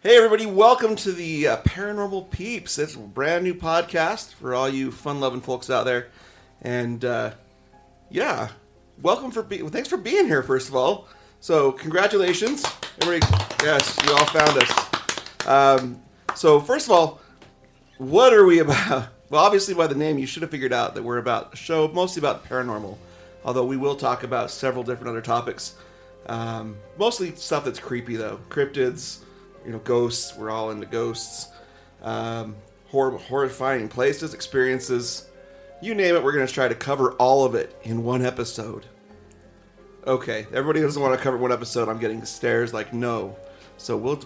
Hey everybody, welcome to the Paranormal Peeps. It's a brand new podcast for all you fun-loving folks out there. And welcome thanks for being here, first of all. So congratulations. Everybody, yes, you all found us. So first of all, what are we about? Well, obviously by the name you should have figured out that we're about a show mostly about paranormal. Although we will talk about several different other topics. Mostly stuff that's creepy though. Cryptids, ghosts. We're all into ghosts. Horrifying places, experiences. You name it, we're going to try to cover all of it in one episode. Okay, everybody doesn't want to cover one episode. I'm getting stares like no. So we'll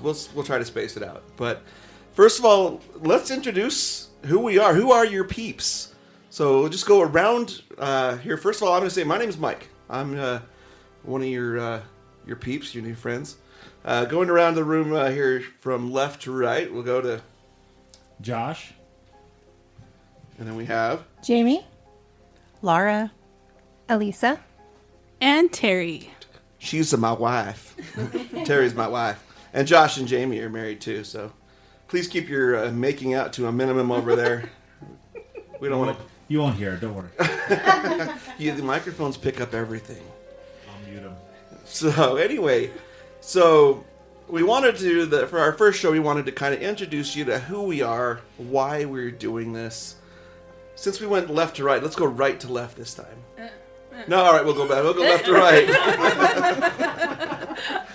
try to space it out. But first of all, let's introduce who we are. Who are your peeps? So we'll just go around here. First of all, I'm going to say my name is Mike. I'm one of your peeps, your new friends. Going around the room here from left to right, we'll go to Josh. And then we have Jamie, Laura, Elisa, and Terry. She's my wife. Terry's my wife. And Josh and Jamie are married too, so please keep your making out to a minimum over there. We don't want to... You won't hear it, don't worry. The microphones pick up everything. I'll mute them. So anyway, we wanted to, for our first show, we wanted to kind of introduce you to who we are, why we're doing this. Since we went left to right, let's go right to left this time. No, all right, we'll go back. We'll go left to right.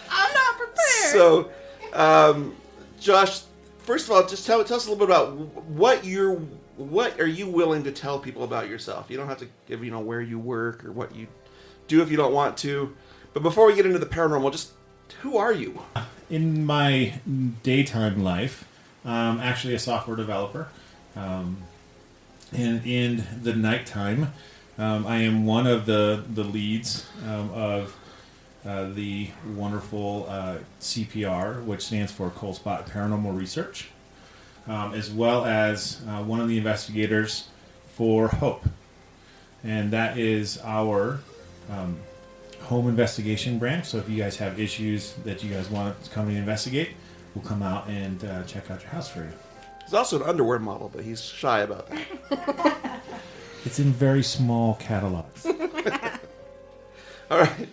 I'm not prepared. So, Josh, first of all, just tell us a little bit about what are you willing to tell people about yourself? You don't have to give, where you work or what you do if you don't want to. But before we get into the paranormal, just who are you? In my daytime life, I'm actually a software developer. And in the nighttime, I am one of the leads of the wonderful CPR, which stands for Cold Spot Paranormal Research, as well as one of the investigators for HOPE. And that is our home investigation branch. So if you guys have issues that you guys want to come and investigate, we'll come out and check out your house for you. He's also an underwear model, but he's shy about that. It's in very small catalogs. All right.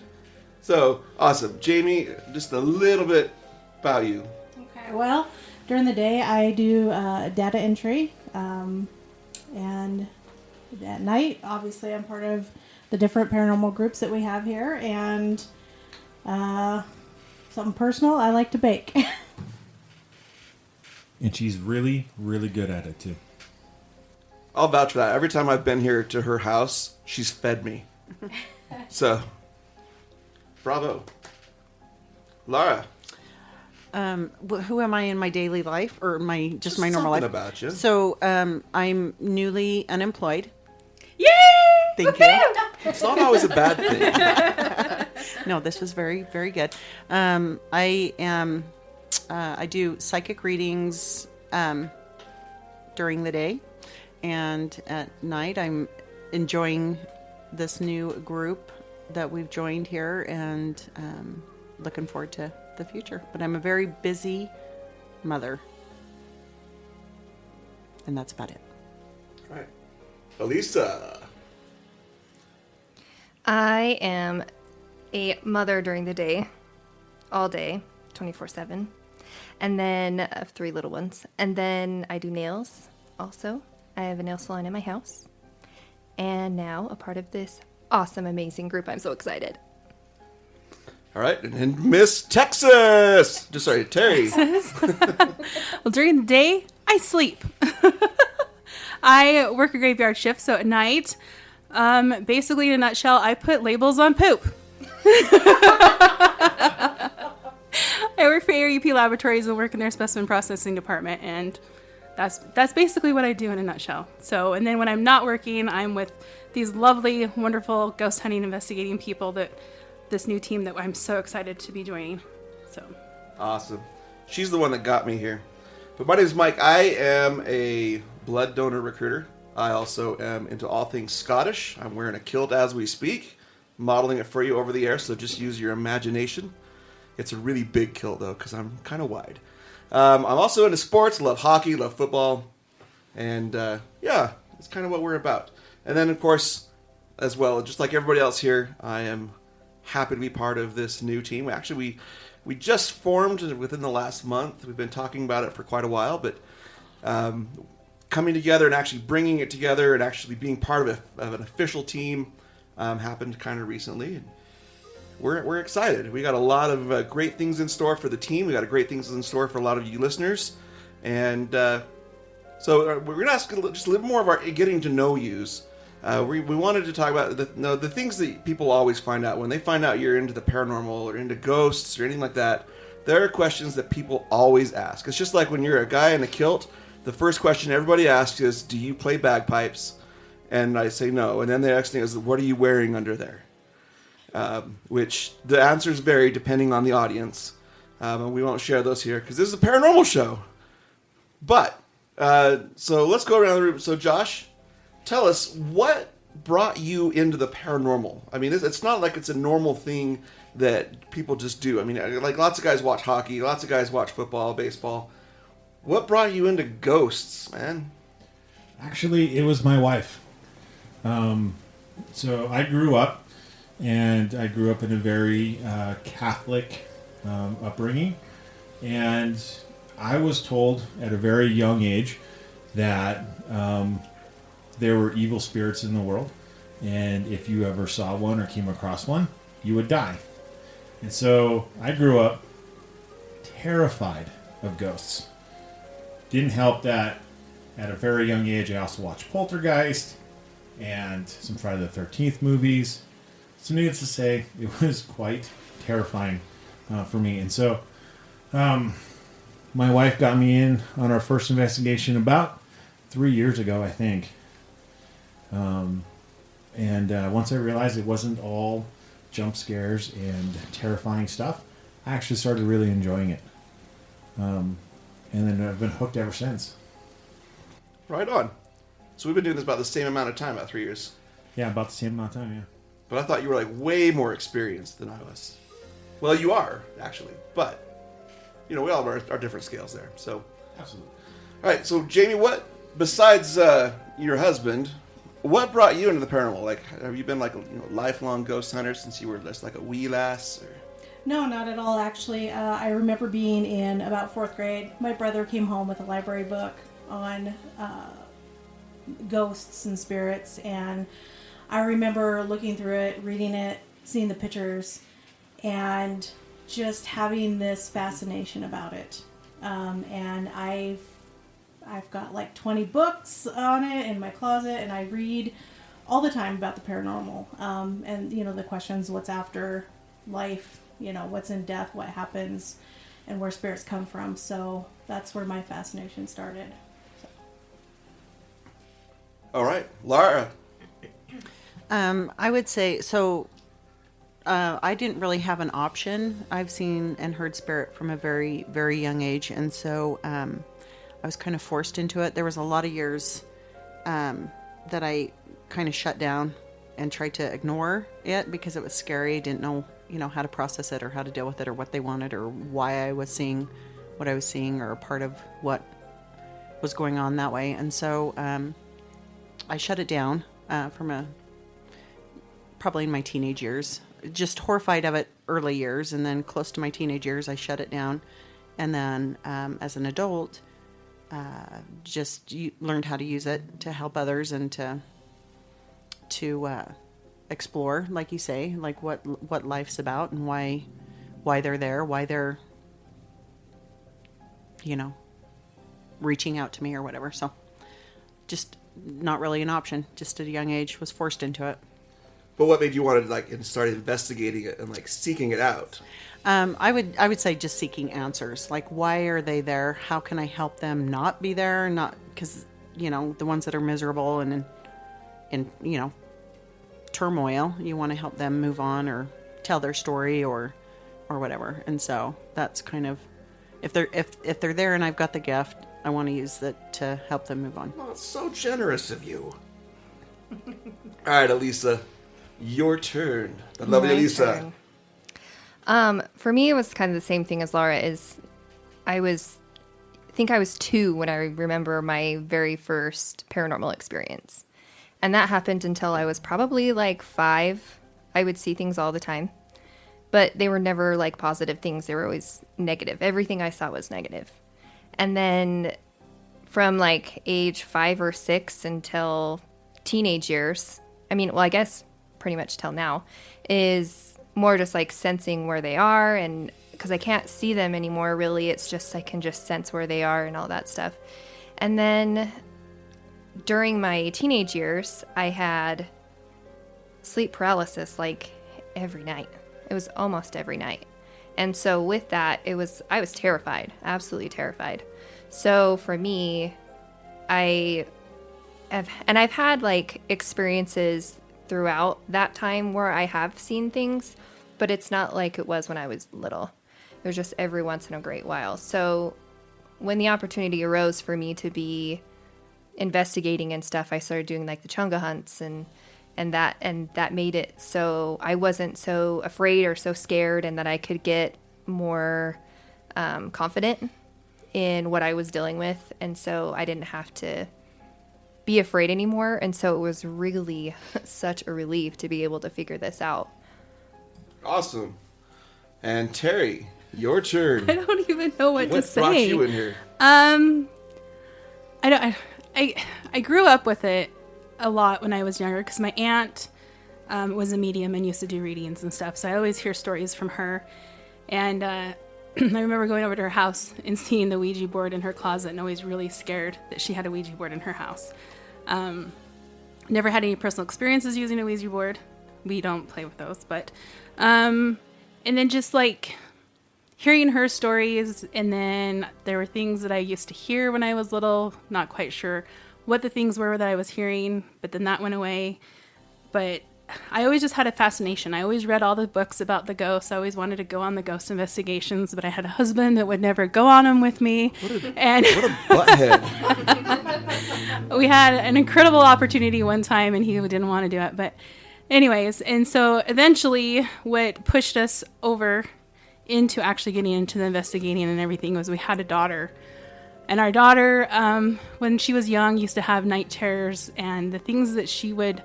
So, awesome. Jamie, just a little bit about you. Okay. Well, during the day I do data entry, and at night, obviously, I'm part of the different paranormal groups that we have here, and something personal, I like to bake. And she's really, really good at it, too. I'll vouch for that. Every time I've been here to her house, she's fed me. So, bravo. Laura. Who am I in my daily life, or my normal life? Something about you. So, I'm newly unemployed. yay! Thank you. It's not always a bad thing. No, this was very, very good. I do psychic readings during the day, and at night I'm enjoying this new group that we've joined here, and looking forward to the future. But I'm a very busy mother, and that's about it. All right. Elisa. I am a mother during the day, all day, 24/7. And then I have 3 little ones. And then I do nails also. I have a nail salon in my house. And now a part of this awesome, amazing group. I'm so excited. All right. And Miss Texas. Terry. Well, during the day, I sleep. I work a graveyard shift, so at night, basically in a nutshell, I put labels on poop. I work for ARUP Laboratories and work in their specimen processing department, and that's basically what I do in a nutshell. So, and then when I'm not working, I'm with these lovely, wonderful ghost hunting investigating people, this new team that I'm so excited to be joining. So Awesome. She's the one that got me here. But my name is Mike. I am a blood donor recruiter. I also am into all things Scottish. I'm wearing a kilt as we speak, modeling it for you over the air, so just use your imagination. It's a really big kilt, though, because I'm kind of wide. I'm also into sports. Love hockey. Love football. And yeah, it's kind of what we're about. And then, of course, as well, just like everybody else here, I am happy to be part of this new team. Actually, we just formed within the last month. We've been talking about it for quite a while, but coming together and actually bringing it together and actually being part of an official team happened kind of recently. And we're excited. We got a lot of great things in store for the team. We got great things in store for a lot of you listeners. And so we're going to ask just a little more of our getting to know yous. We wanted to talk about the things that people always find out when they find out you're into the paranormal or into ghosts or anything like that. There are questions that people always ask. It's just like when you're a guy in a kilt, the first question everybody asks is, do you play bagpipes? And I say no. And then the next thing is, what are you wearing under there? Which the answers vary depending on the audience. And we won't share those here because this is a paranormal show. But, so let's go around the room. So Josh, tell us, what brought you into the paranormal? I mean, it's not like it's a normal thing that people just do. I mean, like lots of guys watch hockey, lots of guys watch football, baseball. What brought you into ghosts, man? Actually, it was my wife. So I grew up, and I grew up in a very Catholic upbringing, and I was told at a very young age that there were evil spirits in the world, and if you ever saw one or came across one, you would die. And so I grew up terrified of ghosts. Didn't help that at a very young age I also watched Poltergeist and some Friday the 13th movies. So needless to say, it was quite terrifying for me. And so my wife got me in on our first investigation about 3 years ago, I think. And once I realized it wasn't all jump scares and terrifying stuff, I actually started really enjoying it. And then I've been hooked ever since. Right on. So we've been doing this about the same amount of time, about 3 years. Yeah, about the same amount of time, yeah. But I thought you were like way more experienced than I was. Well, you are, actually. But, you know, we all have our different scales there. So, Absolutely. all right. So, Jamie, what, besides your husband, what brought you into the paranormal? Like, have you been like a lifelong ghost hunter since you were just like a wee lass? Or? No, not at all, actually. I remember being in about 4th grade. My brother came home with a library book on ghosts and spirits, and I remember looking through it, reading it, seeing the pictures, and just having this fascination about it. And I've got like 20 books on it in my closet, and I read all the time about the paranormal. And, the questions, what's after life, what's in death, what happens, and where spirits come from. So that's where my fascination started. All right. Laura. I would say, so I didn't really have an option. I've seen and heard spirit from a very, very young age. And so I was kind of forced into it. There was a lot of years that I kind of shut down and tried to ignore it because it was scary. Didn't know, how to process it or how to deal with it or what they wanted or why I was seeing what I was seeing or a part of what was going on that way. And so I shut it down probably in my teenage years, just horrified of it early years. And then close to my teenage years, I shut it down. And then as an adult, just learned how to use it to help others and to explore, like you say, like what life's about and why they're there, why they're, reaching out to me or whatever. So just not really an option. Just at a young age, was forced into it. But what made you want to start investigating it and seeking it out? I would say just seeking answers. Like, why are they there? How can I help them not be there? Not because the ones that are miserable and in turmoil. You want to help them move on or tell their story or whatever. And so that's kind of if they're there and I've got the gift, I want to use that to help them move on. Oh, it's so generous of you. All right, Elisa, your turn. The lovely My Elisa. turn. For me, it was kind of the same thing as Laura. I was think I was 2 when I remember my very first paranormal experience. And that happened until I was probably like 5. I would see things all the time. But they were never like positive things. They were always negative. Everything I saw was negative. And then from like age 5 or 6 until teenage years, I guess pretty much till now, is more just like sensing where they are. And because I can't see them anymore, really, it's just I can just sense where they are and all that stuff. And then during my teenage years, I had sleep paralysis like every night. It was almost every night. And so with that, I was terrified, absolutely terrified. So for me, I've had like experiences throughout that time where I have seen things, but it's not like it was when I was little. It was just every once in a great while. So when the opportunity arose for me to be investigating and stuff, I started doing like the chunga hunts and that made it so I wasn't so afraid or so scared, and that I could get more confident in what I was dealing with, and so I didn't have to be afraid anymore. And so it was really such a relief to be able to figure this out. Awesome. And Terry, your turn. I don't even know what to say. What brought you in here? I grew up with it a lot when I was younger because my aunt was a medium and used to do readings and stuff. So I always hear stories from her. And I remember going over to her house and seeing the Ouija board in her closet and always really scared that she had a Ouija board in her house. Never had any personal experiences using a Ouija board. We don't play with those, but and then just like hearing her stories, and then there were things that I used to hear when I was little, not quite sure what the things were that I was hearing, but then that went away. But I always just had a fascination. I always read all the books about the ghosts. I always wanted to go on the ghost investigations, but I had a husband that would never go on them with me. What a butthead. We had an incredible opportunity one time, and he didn't want to do it. But anyways, and so eventually what pushed us over into actually getting into the investigating and everything was we had a daughter. And our daughter, when she was young, used to have night terrors, and the things that she would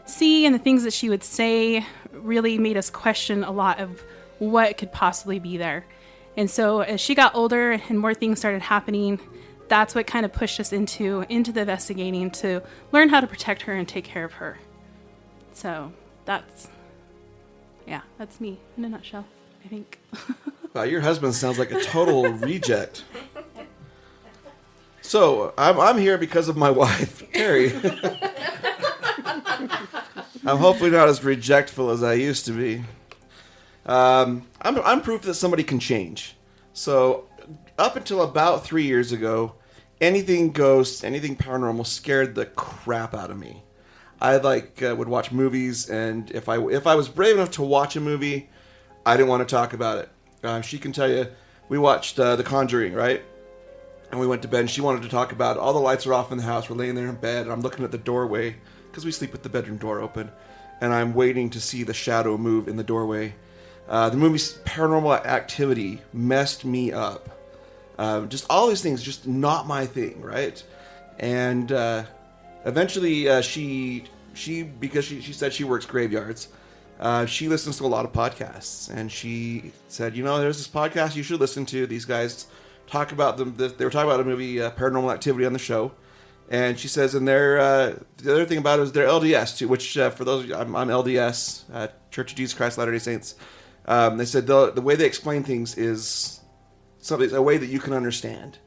see and the things that she would say really made us question a lot of what could possibly be there. And so as she got older and more things started happening, that's what kind of pushed us into the investigating to learn how to protect her and take care of her. So that's me in a nutshell, I think. Wow, your husband sounds like a total reject. So, I'm here because of my wife, Terry. I'm hopefully not as rejectful as I used to be. I'm proof that somebody can change. So, up until about 3 years ago, anything ghost, anything paranormal scared the crap out of me. I would watch movies, and if I was brave enough to watch a movie, I didn't want to talk about it. She can tell you, we watched The Conjuring, right? And we went to bed, and she wanted to talk about it. All the lights are off in the house. We're laying there in bed, and I'm looking at the doorway, because we sleep with the bedroom door open, and I'm waiting to see the shadow move in the doorway. The movie Paranormal Activity messed me up. Just all these things, just not my thing, right? And eventually, she because she said she works graveyards, she listens to a lot of podcasts, and she said, there's this podcast you should listen to. These guys talk about they were talking about a movie, Paranormal Activity, on the show, and she says, and the other thing about it is they're LDS too, which for those of you, I'm LDS, Church of Jesus Christ Latter-day Saints. They said the way they explain things is a way that you can understand,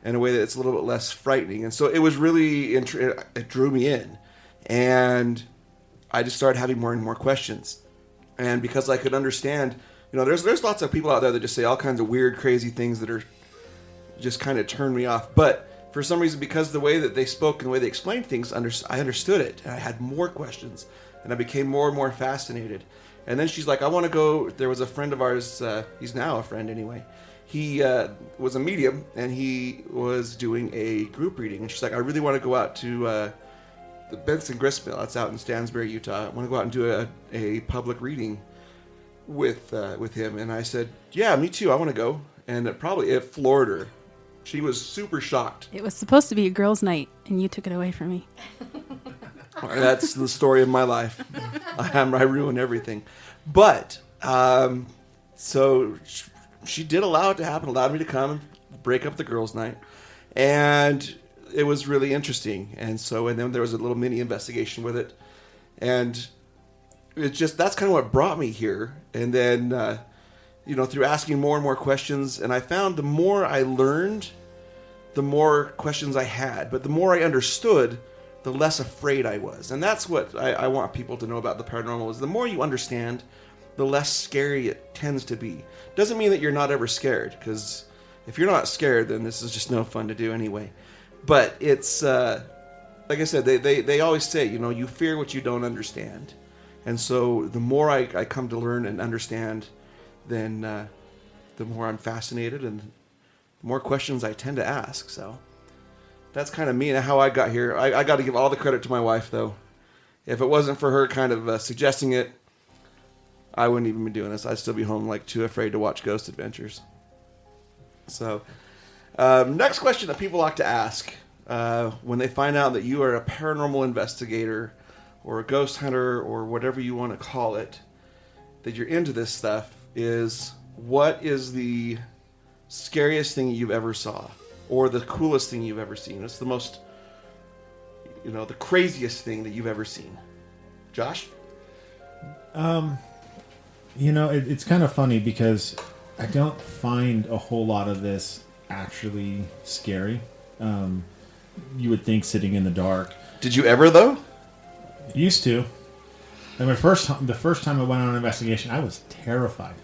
in a way that's a little bit less frightening. And so it was really it drew me in, and I just started having more and more questions. And because I could understand, there's lots of people out there that just say all kinds of weird, crazy things that are just kind of turn me off. But for some reason, because the way that they spoke and the way they explained things, I understood it, and I had more questions, and I became more and more fascinated. And then she's like, I want to go. There was a friend of ours, he's now a friend anyway. He was a medium, and he was doing a group reading. And she's like, I really want to go out to the Benson Gristmill. That's out in Stansbury, Utah. I want to go out and do a public reading with him. And I said, yeah, me too. I want to go. And it floored her. She was super shocked. It was supposed to be a girls' night, and you took it away from me. That's the story of my life. I ruin everything. But, so she did allow it to happen, allowed me to come and break up the girls' night. And it was really interesting. And then there was a little mini investigation with it. And that's kind of what brought me here. And then, through asking more and more questions, and I found the more I learned, the more questions I had. But the more I understood, the less afraid I was. And that's what I want people to know about the paranormal, is the more you understand, the less scary it tends to be. Doesn't mean that you're not ever scared, because if you're not scared, then this is just no fun to do anyway. But it's, like I said, they always say, you fear what you don't understand. And so the more I come to learn and understand, then the more I'm fascinated and the more questions I tend to ask. So that's kind of me and how I got here. I got to give all the credit to my wife, though. If it wasn't for her kind of suggesting it, I wouldn't even be doing this. I'd still be home too afraid to watch Ghost Adventures. So, next question that people like to ask when they find out that you are a paranormal investigator or a ghost hunter or whatever you want to call it, that you're into this stuff, is what is the scariest thing you've ever saw? Or the coolest thing you've ever seen? It's the most, the craziest thing that you've ever seen. Josh? It's kind of funny because I don't find a whole lot of this actually scary. You would think sitting in the dark. Did you ever, though? Used to. And the first time I went on an investigation, I was terrified.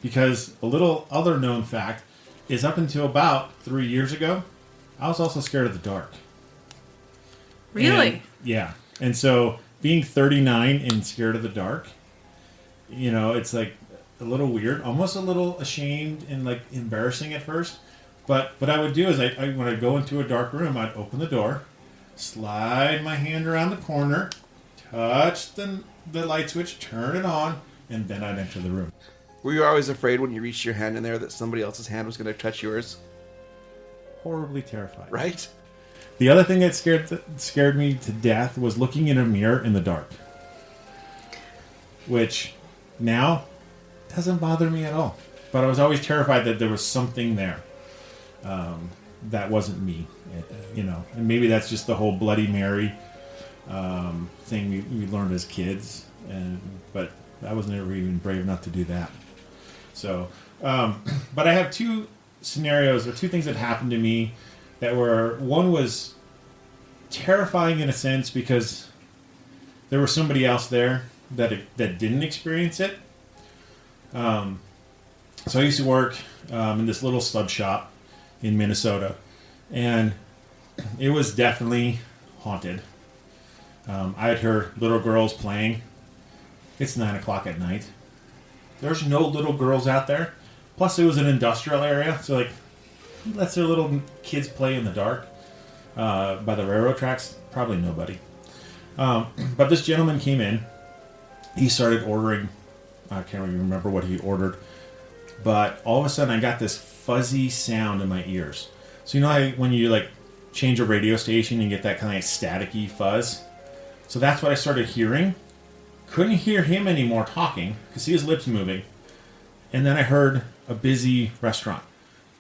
Because a little other known fact is up until about 3 years ago, I was also scared of the dark. Really? Yeah. And so being 39 and scared of the dark, it's like a little weird, almost a little ashamed and embarrassing at first. But what I would do is when I'd go into a dark room, I'd open the door, slide my hand around the corner, touch the light switch, turn it on, and then I'd enter the room. Were you always afraid when you reached your hand in there that somebody else's hand was going to touch yours? Horribly terrified. Right? The other thing that scared me to death was looking in a mirror in the dark. Which now doesn't bother me at all. But I was always terrified that there was something there that wasn't me. And maybe that's just the whole Bloody Mary thing we learned as kids. But I was never even brave enough to do that. So, but I have two scenarios or two things that happened to me that were, one was terrifying in a sense because there was somebody else there that didn't experience it. So I used to work in this little sub shop in Minnesota, and it was definitely haunted. I had heard little girls playing. It's 9 o'clock at night. There's no little girls out there. Plus, it was an industrial area, so who lets their little kids play in the dark by the railroad tracks? Probably nobody. But this gentleman came in. He started ordering. I can't even remember what he ordered. But all of a sudden, I got this fuzzy sound in my ears. So you know how when you change a radio station and get that kind of staticky fuzz? So that's what I started hearing. Couldn't hear him anymore talking because see his lips moving. And then I heard a busy restaurant.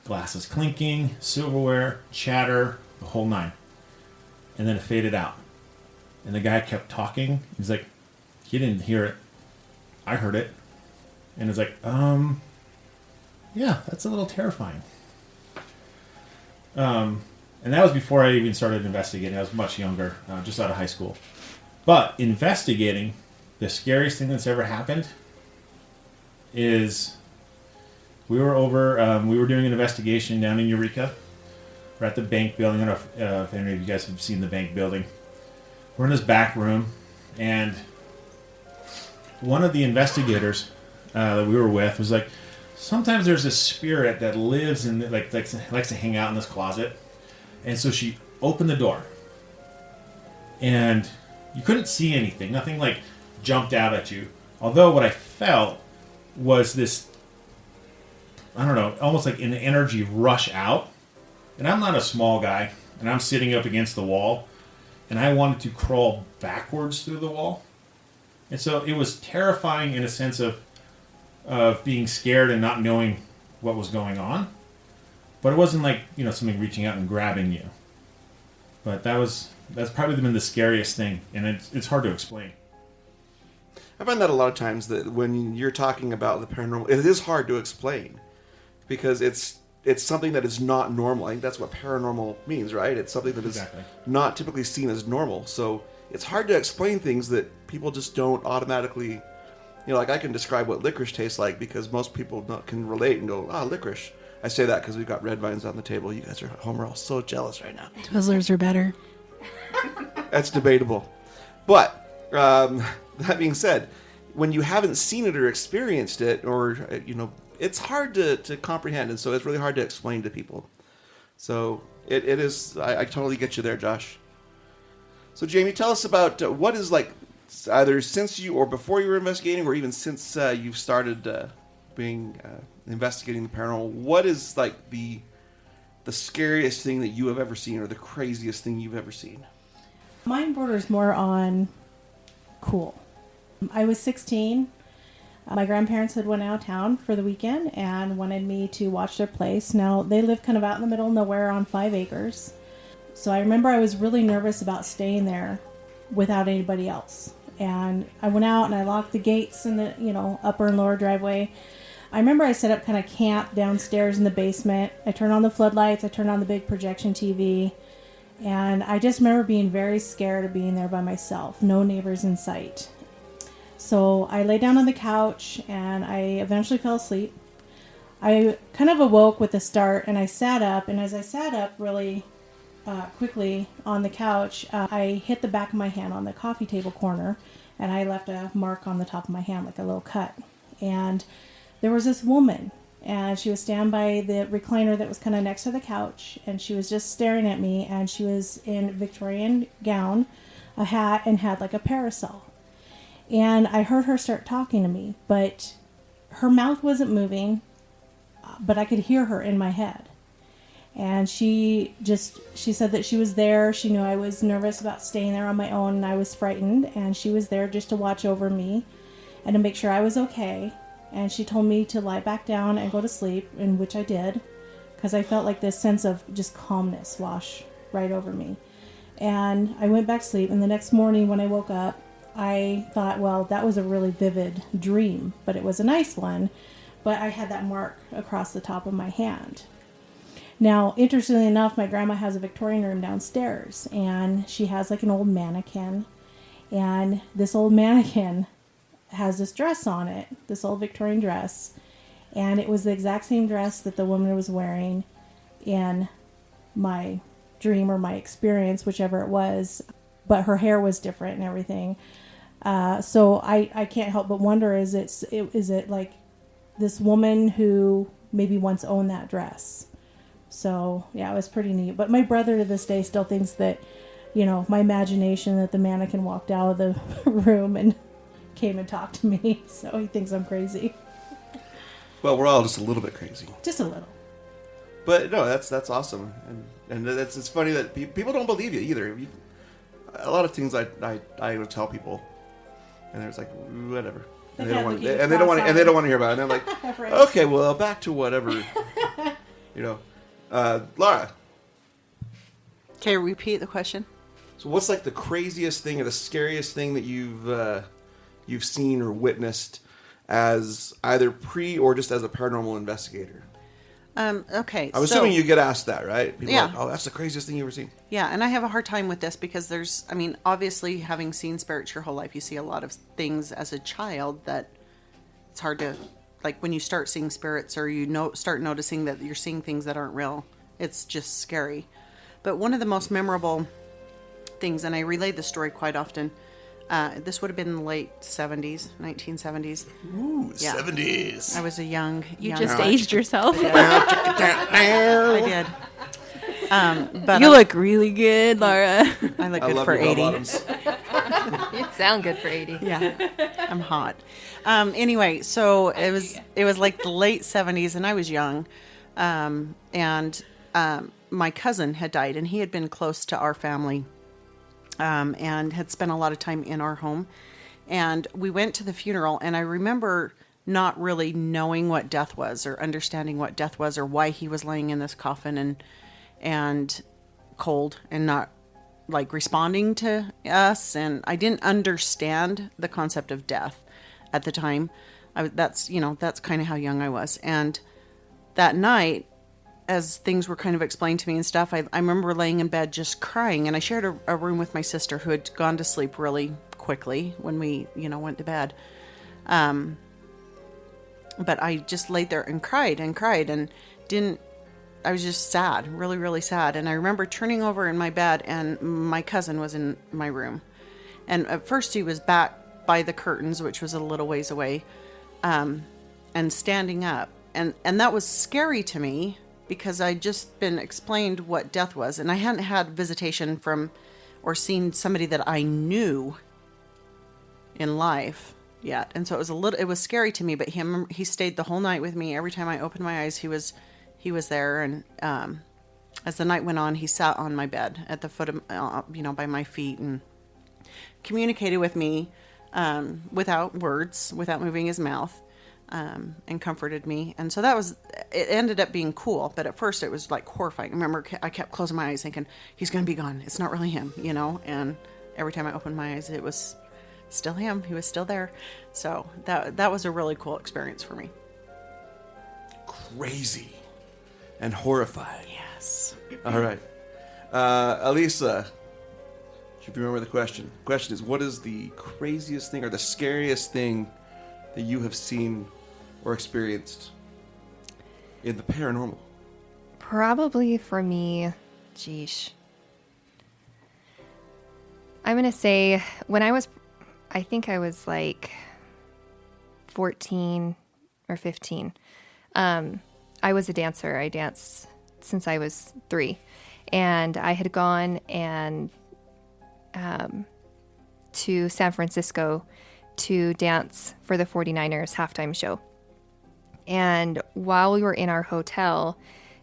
Glasses clinking, silverware, chatter, the whole nine. And then it faded out. And the guy kept talking. He's like, he didn't hear it. I heard it. And it's like, yeah, that's a little terrifying. And that was before I even started investigating. I was much younger, just out of high school. But investigating, the scariest thing that's ever happened is we were doing an investigation down in Eureka. We're at the bank building. I don't know if any of you guys have seen the bank building. We're in this back room, and one of the investigators that we were with was like, sometimes there's a spirit that lives in, likes to hang out in this closet. And so she opened the door, and you couldn't see anything. Nothing jumped out at you. Although what I felt was this I don't know, almost like an energy rush out. And I'm not a small guy, and I'm sitting up against the wall, and I wanted to crawl backwards through the wall. And so it was terrifying in a sense of being scared and not knowing what was going on. But it wasn't like, something reaching out and grabbing you. But that's probably been the scariest thing, and it's hard to explain. I find that a lot of times that when you're talking about the paranormal, it is hard to explain because it's something that is not normal. I think that's what paranormal means, right? It's something that is not typically seen as normal. So it's hard to explain things that people just don't automatically, like I can describe what licorice tastes like because most people can relate and go, licorice. I say that because we've got red vines on the table. You guys are at home are all so jealous right now. Twizzlers are better. That's debatable. But that being said, when you haven't seen it or experienced it, or it's hard to comprehend, and so it's really hard to explain to people. So it is. I totally get you there, Josh. So Jamie, tell us about what is like either since you or before you were investigating, or even since you've started investigating the paranormal. What is like the scariest thing that you have ever seen, or the craziest thing you've ever seen? Mine borders more on cool. I was 16. My grandparents had went out of town for the weekend and wanted me to watch their place. Now, they live kind of out in the middle of nowhere on 5 acres. So I remember I was really nervous about staying there without anybody else. And I went out and I locked the gates in the, upper and lower driveway. I remember I set up kind of camp downstairs in the basement. I turned on the floodlights. I turned on the big projection TV. And I just remember being very scared of being there by myself. No neighbors in sight. So I lay down on the couch and I eventually fell asleep. I kind of awoke with a start and I sat up. And as I sat up really quickly on the couch, I hit the back of my hand on the coffee table corner. And I left a mark on the top of my hand, like a little cut. And there was this woman. And she was standing by the recliner that was kind of next to the couch. And she was just staring at me. And she was in a Victorian gown, a hat, and had like a parasol. And I heard her start talking to me. But her mouth wasn't moving. But I could hear her in my head. And she said that she was there. She knew I was nervous about staying there on my own. And I was frightened. And she was there just to watch over me. And to make sure I was okay. And she told me to lie back down and go to sleep, in which I did, because I felt like this sense of just calmness wash right over me. And I went back to sleep, and the next morning when I woke up, I thought, well, that was a really vivid dream, but it was a nice one, but I had that mark across the top of my hand. Now, interestingly enough, my grandma has a Victorian room downstairs, and she has like an old mannequin, and this old mannequin has this dress on it, this old Victorian dress, and it was the exact same dress that the woman was wearing in my dream or my experience, whichever it was, but her hair was different and everything. So I can't help but wonder, is it like this woman who maybe once owned that dress? So yeah, it was pretty neat. But my brother to this day still thinks that, my imagination, that the mannequin walked out of the room and came and talked to me, so he thinks I'm crazy. Well, we're all just a little bit crazy. Just a little. But no, that's awesome, and it's funny that people don't believe you either. A lot of things I would tell people, and there's like whatever, and they don't want to hear about it. And I'm like, right. Okay, well, back to whatever, Laura. Okay, repeat the question. So, what's like the craziest thing or the scariest thing that you've seen or witnessed as either pre or just as a paranormal investigator? Okay. I'm assuming you get asked that, right? People yeah. Are like, oh, that's the craziest thing you've ever seen. Yeah, and I have a hard time with this because obviously having seen spirits your whole life, you see a lot of things as a child that it's hard to, like when you start seeing spirits or start noticing that you're seeing things that aren't real, it's just scary. But one of the most memorable things, and I relay this story quite often, this would have been in the late 70s, 1970s. Ooh, yeah. 70s. I was a young You just aged yourself. I did. But you look really good, Laura. I look good for 80. sound good for 80. Yeah, I'm hot. Anyway, so it was like the late 70s, and I was young, and my cousin had died, and he had been close to our family, and had spent a lot of time in our home. And we went to the funeral, and I remember not really knowing what death was, or understanding what death was, or why he was laying in this coffin and cold and not like responding to us. And I didn't understand the concept of death at the time. That's kind of how young I was. And that night, as things were kind of explained to me and stuff, I remember laying in bed just crying. And I shared a room with my sister, who had gone to sleep really quickly when we, went to bed. But I just laid there and cried and I was just sad, really, really sad. And I remember turning over in my bed, and my cousin was in my room. And at first he was back by the curtains, which was a little ways away, and standing up. And that was scary to me, because I'd just been explained what death was. And I hadn't had visitation from or seen somebody that I knew in life yet. And so it was scary to me, but he stayed the whole night with me. Every time I opened my eyes, he was there. And as the night went on, he sat on my bed at the foot of, by my feet, and communicated with me without words, without moving his mouth, and comforted me. And so it ended up being cool, but at first it was like horrifying. I remember I kept closing my eyes thinking, he's going to be gone. It's not really him, and every time I opened my eyes, it was still him. He was still there. So that was a really cool experience for me. Crazy and horrifying. Yes. All right. Elisa, if you remember the question. The question is, what is the craziest thing or the scariest thing that you have seen or experienced in the paranormal? Probably for me, I'm going to say when I think I was like 14 or 15. I was a dancer. I danced since I was 3. And I had gone to San Francisco to dance for the 49ers halftime show. And while we were in our hotel,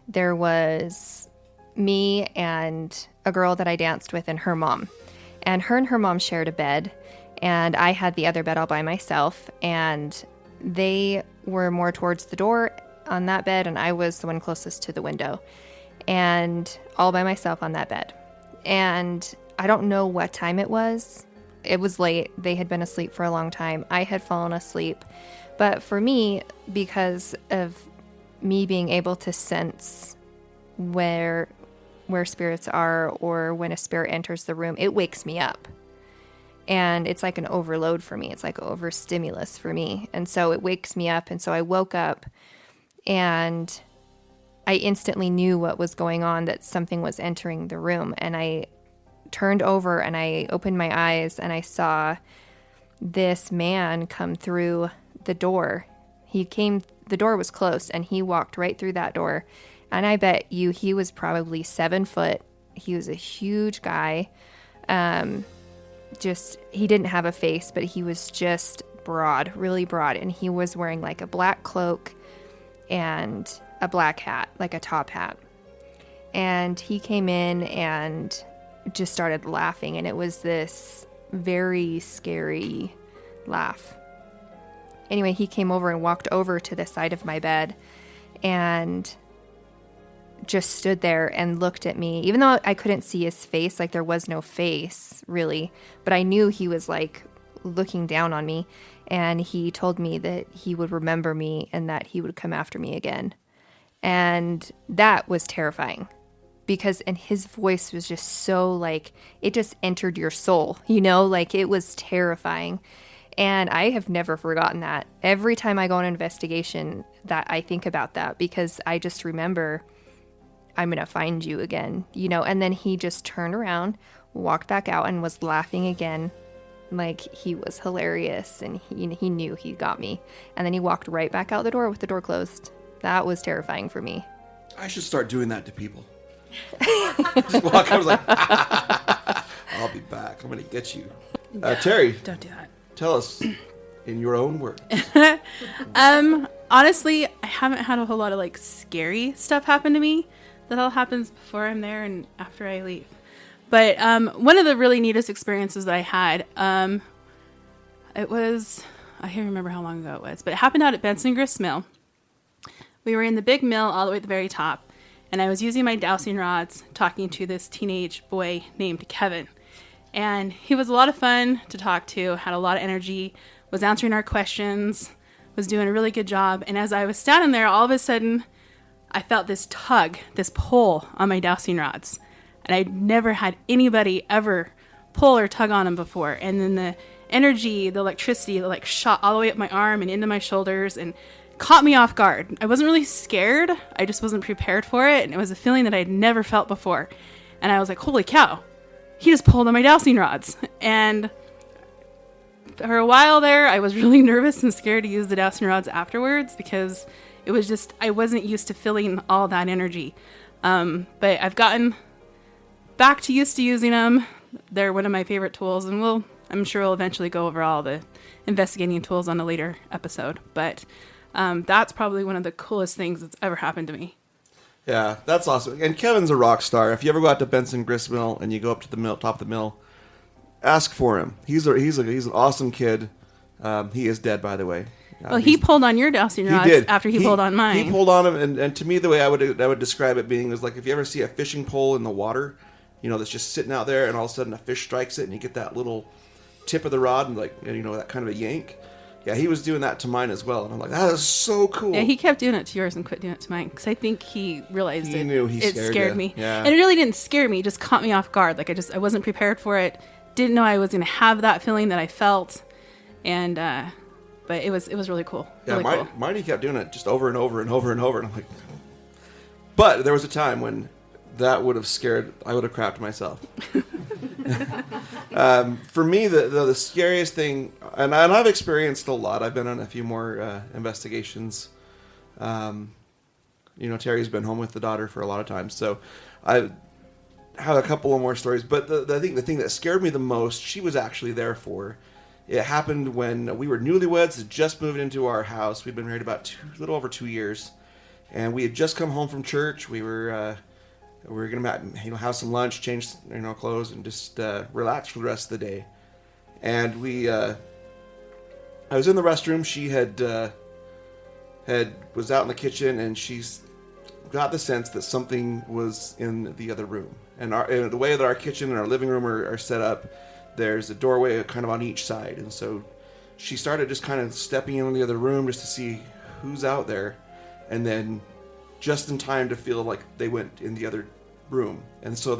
there was me and a girl that I danced with and her mom. And her mom shared a bed, and I had the other bed all by myself. And they were more towards the door on that bed, and I was the one closest to the window, and all by myself on that bed. And I don't know what time it was. It was late. They had been asleep for a long time. I had fallen asleep. But for me, because of me being able to sense where spirits are, or when a spirit enters the room, it wakes me up. And it's like an overload for me. It's like overstimulus for me. And so it wakes me up. And so I woke up, and I instantly knew what was going on, that something was entering the room. And I turned over and I opened my eyes, and I saw this man come through the door. The door was closed, and he walked right through that door. And I bet you he was probably 7 foot. He was a huge guy. He didn't have a face, but he was just broad, really broad. And he was wearing like a black cloak and a black hat, like a top hat. And he came in and just started laughing. And it was this very scary laugh. Anyway, he came over and walked over to the side of my bed and just stood there and looked at me, even though I couldn't see his face, like there was no face really, but I knew he was like looking down on me. And he told me that he would remember me and that he would come after me again. And that was terrifying, and his voice was just so like, it just entered your soul, like it was terrifying. And I have never forgotten that. Every time I go on an investigation, that I think about that, because I just remember, I'm going to find you again, and then he just turned around, walked back out, and was laughing again. Like he was hilarious, and he knew he got me. And then he walked right back out the door with the door closed. That was terrifying for me. I should start doing that to people. Just walk out, I was like, I'll be back. I'm going to get you. Terry, Don't do that. tell us in your own words. Honestly, I haven't had a whole lot of like scary stuff happen to me. That all happens before I'm there and after I leave. But one of the really neatest experiences that I had, it was, I can't remember how long ago it was, but it happened out at Benson Grist Mill. We were in the big mill all the way at the very top, and I was using my dowsing rods talking to this teenage boy named Kevin. And he was a lot of fun to talk to, had a lot of energy, was answering our questions, was doing a really good job. And as I was standing there, all of a sudden, I felt this tug, this pull on my dowsing rods. And I'd never had anybody ever pull or tug on them before. And then the energy, the electricity, like shot all the way up my arm and into my shoulders and caught me off guard. I wasn't really scared. I just wasn't prepared for it. And it was a feeling that I'd never felt before. And I was like, holy cow, he just pulled on my dowsing rods. And for a while there, I was really nervous and scared to use the dowsing rods afterwards because it was just, I wasn't used to feeling all that energy. But I've gotten back to used to using them. They're one of my favorite tools, and I'm sure we'll eventually go over all the investigating tools on a later episode. But that's probably one of the coolest things that's ever happened to me. Yeah, that's awesome. And Kevin's a rock star. If you ever go out to Benson Grist Mill and you go up to the mill, top of the mill, ask for him. He's an awesome kid. He is dead, by the way. Well, he pulled on your dowsing rods after he pulled on mine. He pulled on him, and to me, the way I would describe it being is like if you ever see a fishing pole in the water, that's just sitting out there, and all of a sudden a fish strikes it, and you get that little tip of the rod, and that kind of a yank. Yeah, he was doing that to mine as well, and I'm like, that is so cool. Yeah, he kept doing it to yours and quit doing it to mine because I think he realized he knew it scared me. Yeah. And it really didn't scare me; it just caught me off guard. Like I wasn't prepared for it. Didn't know I was going to have that feeling that I felt, and but it was really cool. Yeah, really cool. mine he kept doing it just over and over and over and over, and I'm like, but there was a time when that would have scared. I would have crapped myself. For me, the scariest thing, and I've experienced a lot. I've been on a few more investigations. Terry's been home with the daughter for a lot of times, so I have a couple of more stories. But I think the thing that scared me the most, she was actually there for. It happened when we were newlyweds, had just moved into our house. We'd been married about a little over 2 years, and we had just come home from church. We were gonna have some lunch, change clothes, and just relax for the rest of the day. And I was in the restroom. She was out in the kitchen, and she's got the sense that something was in the other room. And the way that our kitchen and our living room are set up, there's a doorway kind of on each side. And so she started just kind of stepping in the other room just to see who's out there. And then just in time to feel like they went in the other room. And so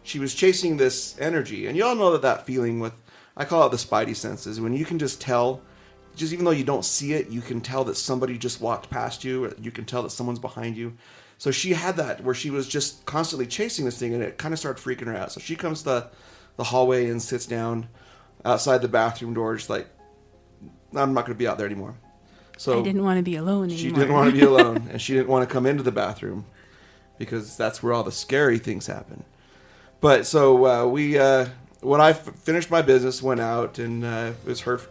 she was chasing this energy. And you all know that feeling with, I call it the spidey senses, when you can just tell, just even though you don't see it, you can tell that somebody just walked past you, or you can tell that someone's behind you. So she had that where she was just constantly chasing this thing, and it kind of started freaking her out. So she comes to the hallway and sits down outside the bathroom door, just like, I'm not going to be out there anymore. So I didn't want to be alone anymore. She didn't want to be alone, and she didn't want to come into the bathroom because that's where all the scary things happen. But so when I finished my business, went out, and it was her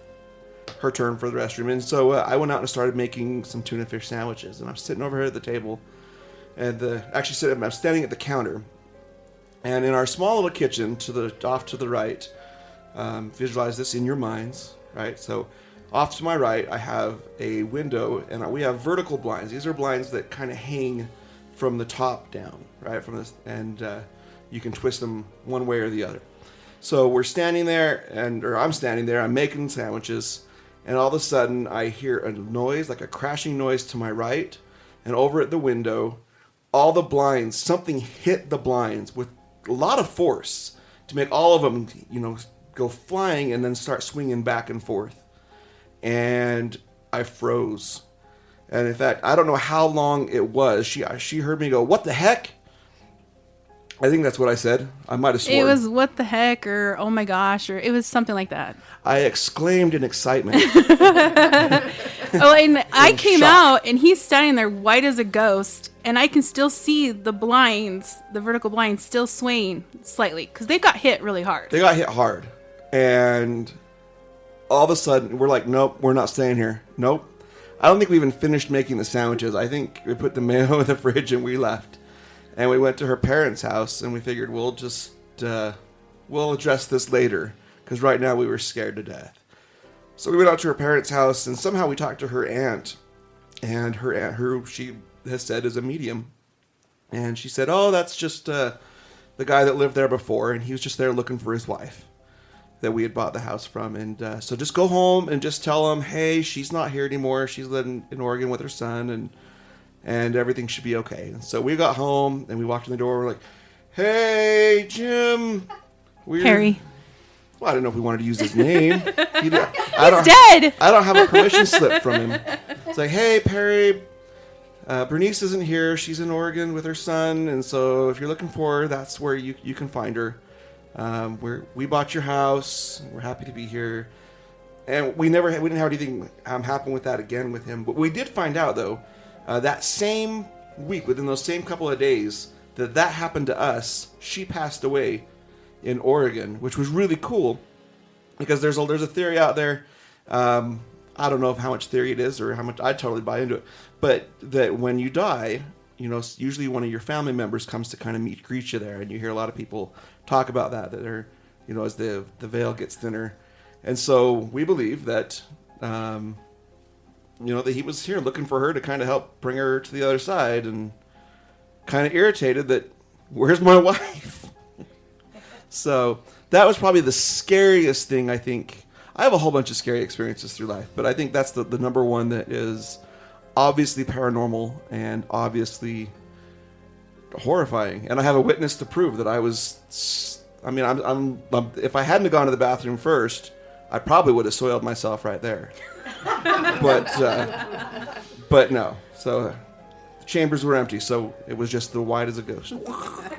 turn for the restroom. And so I went out and started making some tuna fish sandwiches. And I'm sitting over here at the table, and I'm standing at the counter. And in our small little kitchen, off to the right, visualize this in your minds, right? So off to my right, I have a window, and we have vertical blinds. These are blinds that kind of hang from the top down, right? And you can twist them one way or the other. So we're standing there, I'm standing there, I'm making sandwiches, and all of a sudden I hear a noise, like a crashing noise to my right, and over at the window, all the blinds, something hit the blinds with a lot of force to make all of them, go flying and then start swinging back and forth. And I froze. And in fact, I don't know how long it was. She heard me go, "What the heck?" I think that's what I said. I might have sworn. It was "what the heck" or "oh my gosh," or it was something like that. I exclaimed in excitement. Oh, and I came out, and he's standing there white as a ghost, and I can still see the blinds, the vertical blinds, still swaying slightly because they got hit really hard. They got hit hard. And all of a sudden, we're like, nope, we're not staying here. Nope. I don't think we even finished making the sandwiches. I think we put the mayo in the fridge and we left. And we went to her parents' house, and we figured we'll just, we'll address this later, because right now we were scared to death. So we went out to her parents' house, and somehow we talked to her aunt. And her aunt, who she has said is a medium. And she said, oh, that's just the guy that lived there before, and he was just there looking for his wife that we had bought the house from. And so just go home and just tell him, hey, she's not here anymore. She's living in Oregon with her son, and everything should be okay. And so we got home, and we walked in the door. We're like, hey, Jim. Harry. Well, I didn't know if we wanted to use his name. He's dead. I don't have a permission slip from him. It's like, hey, Perry, Bernice isn't here. She's in Oregon with her son, and so if you're looking for her, that's where you can find her. We bought your house. We're happy to be here. And we didn't have anything happen with that again with him. But we did find out, though, that same week, within those same couple of days, that happened to us. She passed away in Oregon, which was really cool, because there's a theory out there. I don't know how much theory it is or how much I'd totally buy into it, but that when you die, usually one of your family members comes to kind of greet you there, and you hear a lot of people talk about that are, as the veil gets thinner. And so we believe that, that he was here looking for her to kind of help bring her to the other side, and kind of irritated that, where's my wife? So that was probably the scariest thing, I think. I have a whole bunch of scary experiences through life, but I think that's the number one that is obviously paranormal and obviously horrifying. And I have a witness to prove that I was... I'm if I hadn't gone to the bathroom first, I probably would have soiled myself right there. But no. So the chambers were empty, so it was just the white as a ghost. All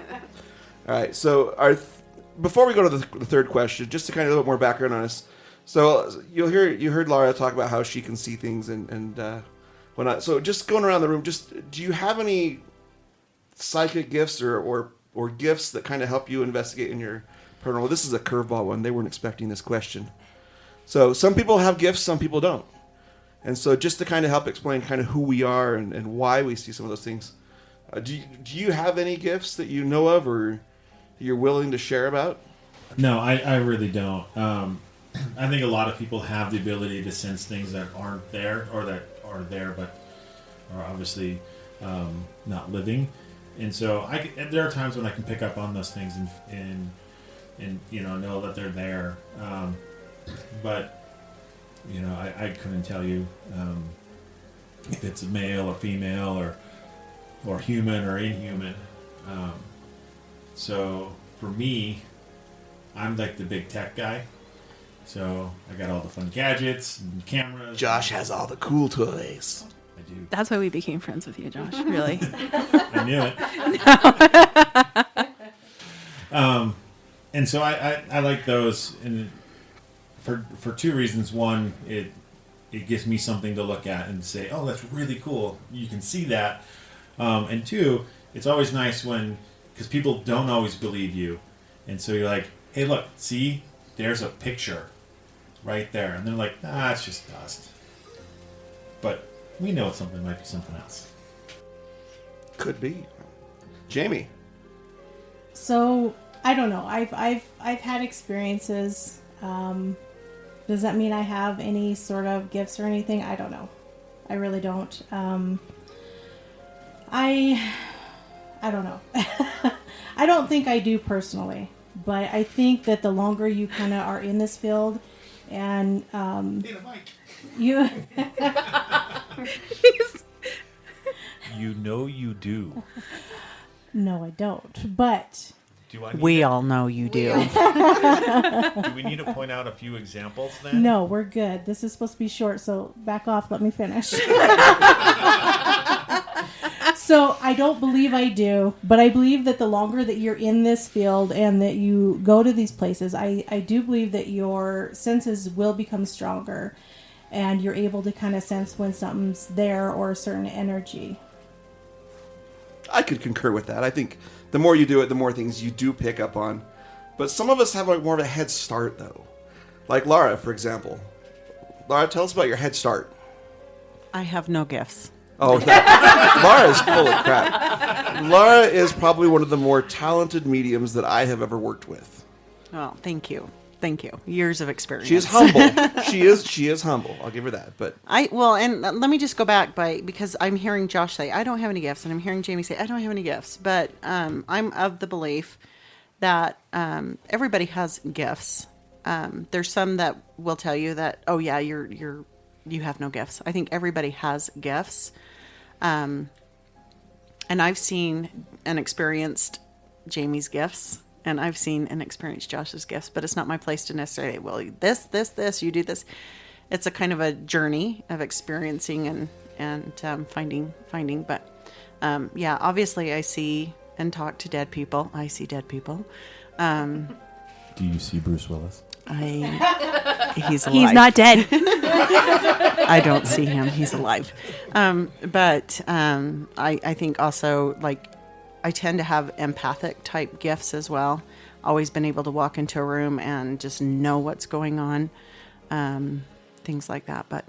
right, so before we go to the third question, just to kind of a little bit more background on us. So you heard Laura talk about how she can see things and whatnot. So just going around the room, do you have any psychic gifts or gifts that kind of help you investigate in your paranormal? This is a curveball one. They weren't expecting this question. So some people have gifts, some people don't. And so just to kind of help explain kind of who we are and why we see some of those things, do you have any gifts that you know of or you're willing to share about? No, I really don't. I think a lot of people have the ability to sense things that aren't there, or that are there but are obviously not living. And so there are times when I can pick up on those things and know that they're there. But I couldn't tell you if it's a male or female or human or inhuman. So for me, I'm like the big tech guy. So I got all the fun gadgets and cameras. Josh has all the cool toys. I do. That's why we became friends with you, Josh. Really? I knew it. And so I like those, and for two reasons. One, it gives me something to look at and say, oh, that's really cool. You can see that. And two, it's always nice because people don't always believe you. And so you're like, hey, look, see, there's a picture right there. And they're like, nah, it's just dust. But we know something might be something else. Could be. Jamie. So I don't know. I've had experiences. Does that mean I have any sort of gifts or anything? I don't know. I really don't. I don't know. I don't think I do personally, but I think that the longer you kind of are in this field, and you You know you do. No, I don't. But We all know you do. Do we need to point out a few examples then? no, we're good. This is supposed to be short, so back off. Let me finish. So I don't believe I do, but I believe that the longer that you're in this field and that you go to these places, I do believe that your senses will become stronger and you're able to kind of sense when something's there or a certain energy. I could concur with that. I think the more you do it, the more things you do pick up on. But some of us have like more of a head start, though. Like Laura, for example. Laura, tell us about your head start. I have no gifts. Oh, Laura is full of crap. Laura is probably one of the more talented mediums that I have ever worked with. Oh, thank you. Thank you. Years of experience. She is humble. She is humble. I'll give her that. But and let me just go back because I'm hearing Josh say I don't have any gifts, and I'm hearing Jamie say I don't have any gifts. But I'm of the belief that everybody has gifts. There's some that will tell you that, oh yeah, you have no gifts. I think everybody has gifts. And I've seen and experienced Jamie's gifts, and I've seen and experienced Josh's gifts, but it's not my place to necessarily, well, this, you do this. It's a kind of a journey of experiencing and finding. But yeah, obviously I see and talk to dead people. I see dead people. Do you see Bruce Willis? He's alive. He's not dead. I don't see him. He's alive. But I think also, like, I tend to have empathic type gifts as well. Always been able to walk into a room and just know what's going on. Things like that. But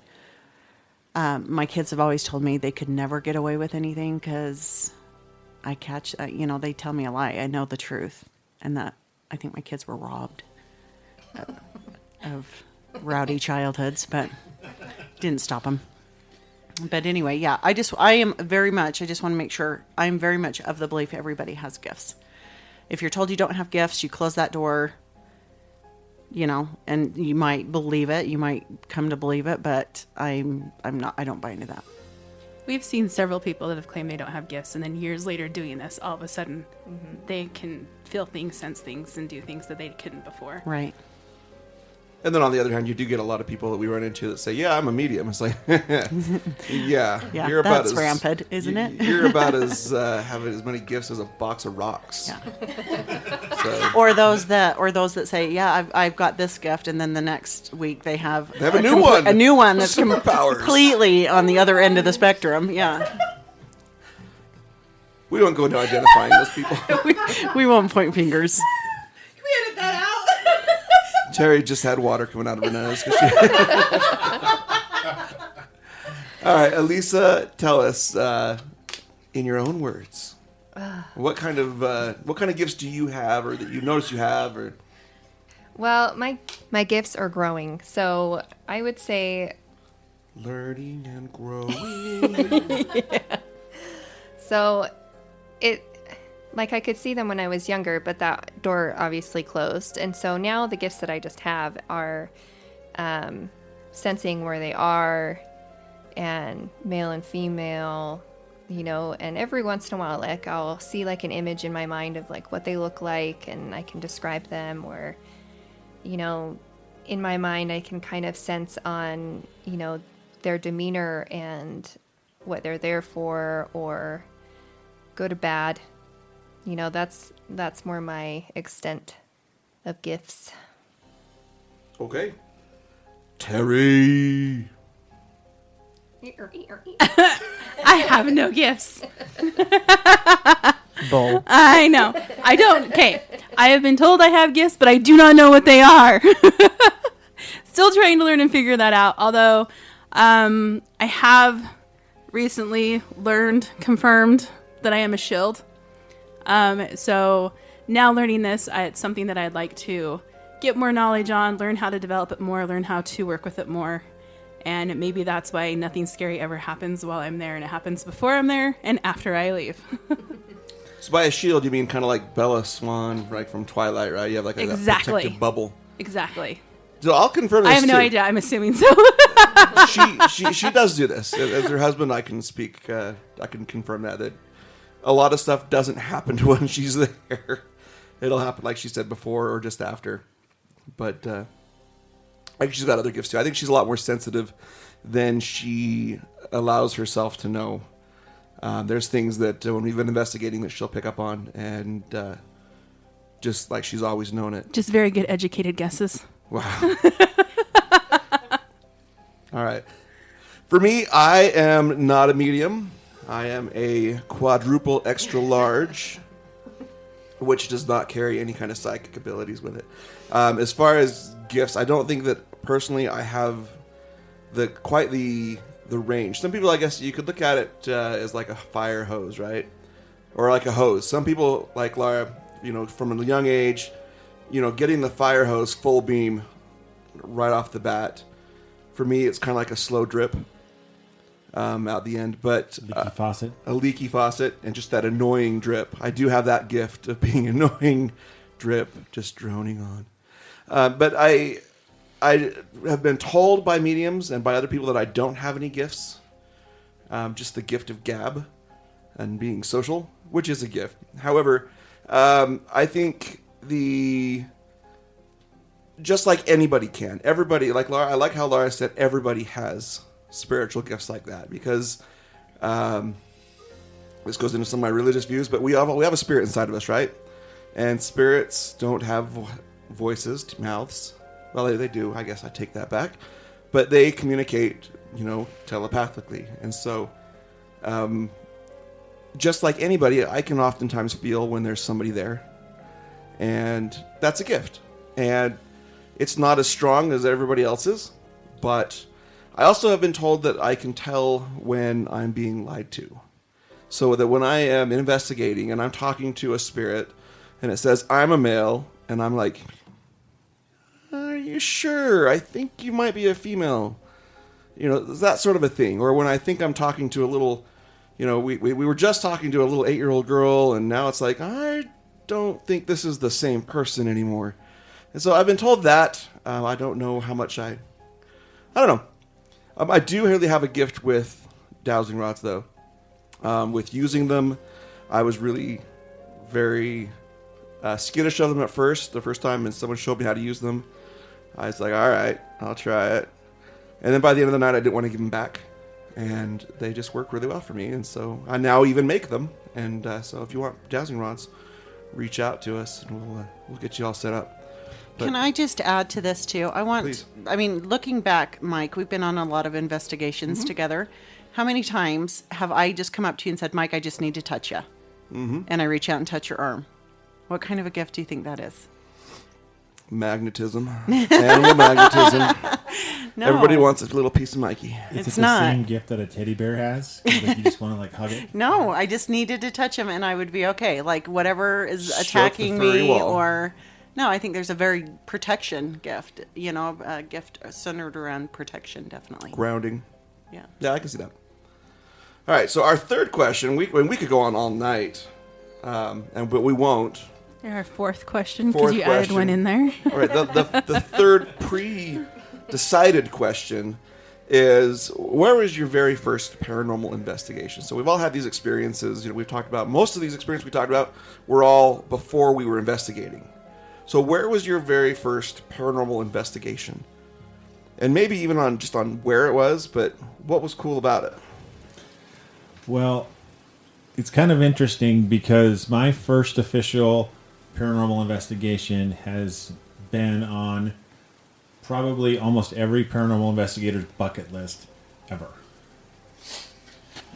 my kids have always told me they could never get away with anything because I catch, they tell me a lie. I know the truth. And that I think my kids were robbed of rowdy childhoods, but didn't stop them. But anyway, yeah, I just want to make sure I'm very much of the belief everybody has gifts. If you're told you don't have gifts, you close that door, and you might believe it, you might come to believe it, but I don't buy into that. We've seen several people that have claimed they don't have gifts, and then years later doing this, all of a sudden they can feel things, sense things, and do things that they couldn't before. Right. And then on the other hand, you do get a lot of people that we run into that say, yeah, I'm a medium. It's like, yeah, you're about that's rampant, isn't it? You're about as having as many gifts as a box of rocks. Yeah. So. Or those that say, yeah, I've got this gift, and then the next week they have a new one. A new one that's Superpowers. Completely on the other end of the spectrum. Yeah. We won't go into identifying those people. we won't point fingers. Can we edit that out? Terry just had water coming out of her nose. All right, Elisa, tell us in your own words, what kind of gifts do you have, or that you notice you have, or? Well, my gifts are growing, so I would say Learning and growing. Yeah. So I could see them when I was younger, but that door obviously closed. And so now the gifts that I just have are sensing where they are, and male and female, and every once in a while, like, I'll see like an image in my mind of like what they look like, and I can describe them, or, in my mind, I can kind of sense on, their demeanor and what they're there for, or good or bad. That's more my extent of gifts. Okay. Terry. I have no gifts. Bull. I know. I don't. Okay. I have been told I have gifts, but I do not know what they are. Still trying to learn and figure that out. Although I have recently confirmed that I am a shield. So now learning this, it's something that I'd like to get more knowledge on, learn how to develop it more, learn how to work with it more. And maybe that's why nothing scary ever happens while I'm there, and it happens before I'm there and after I leave. So by a shield, you mean kind of like Bella Swan, right, from Twilight, right? You have like a protective bubble. Exactly. So I'll confirm this I have no too. idea. I'm assuming so. She does do this. As her husband, I can speak. I can confirm that a lot of stuff doesn't happen when she's there. It'll happen, like she said before, or just after. But I think she's got other gifts too. I think she's a lot more sensitive than she allows herself to know. There's things that when we've been investigating that she'll pick up on, and just like she's always known it. Just very good educated guesses. Wow. All right. For me, I am not a medium. I am a quadruple extra large, which does not carry any kind of psychic abilities with it. As far as gifts. I don't think that personally I have quite the range. Some people, I guess, you could look at it as like a fire hose, right? Or like a hose. Some people, like Laura, from a young age, getting the fire hose full beam right off the bat. For me, it's kind of like a slow drip out the end, but a leaky faucet, and just that annoying drip. I do have that gift of being annoying drip, just droning on. But I have been told by mediums and by other people that I don't have any gifts. Just the gift of gab and being social, which is a gift. However, I think just like anybody can, everybody, like Laura, I like how Laura said everybody has spiritual gifts like that, because this goes into some of my religious views, but we have a spirit inside of us, right? And spirits don't have voices, mouths. Well, they do. I guess I take that back. But they communicate, telepathically. And so, just like anybody, I can oftentimes feel when there's somebody there. And that's a gift. And it's not as strong as everybody else's. But I also have been told that I can tell when I'm being lied to. So that when I am investigating and I'm talking to a spirit and it says, I'm a male, and I'm like, are you sure? I think you might be a female. That sort of a thing. Or when I think I'm talking to a little, we were just talking to a little 8-year-old girl, and now it's like, I don't think this is the same person anymore. And so I've been told that. I don't know how much I don't know. I do really have a gift with dowsing rods, though. With using them, I was really very skittish of them at first. The first time, and someone showed me how to use them, I was like, all right, I'll try it. And then by the end of the night, I didn't want to give them back. And they just work really well for me. And so I now even make them. And so if you want dowsing rods, reach out to us, and we'll get you all set up. But can I just add to this, too? Please. Looking back, Mike, we've been on a lot of investigations together. How many times have I just come up to you and said, Mike, I just need to touch you? Mm-hmm. And I reach out and touch your arm. What kind of a gift do you think that is? Magnetism. Animal magnetism. No. Everybody wants a little piece of Mikey. It's the not. same gift that a teddy bear has? Like you just want to hug it? No, I just needed to touch him and I would be okay. Like whatever is Stroke attacking the furry me wall. or... No, I think there's a very protection gift. A gift centered around protection, definitely. Grounding. Yeah. Yeah, I can see that. All right, so our third question, we could go on all night, but we won't. Our fourth question, Fourth because you added question. one in there. All right, the third pre-decided question is, where was your very first paranormal investigation? So we've all had these experiences. We've talked about, most of these experiences we talked about were all before we were investigating. So where was your very first paranormal investigation? And maybe even on where it was, but what was cool about it? Well, it's kind of interesting because my first official paranormal investigation has been on probably almost every paranormal investigator's bucket list ever.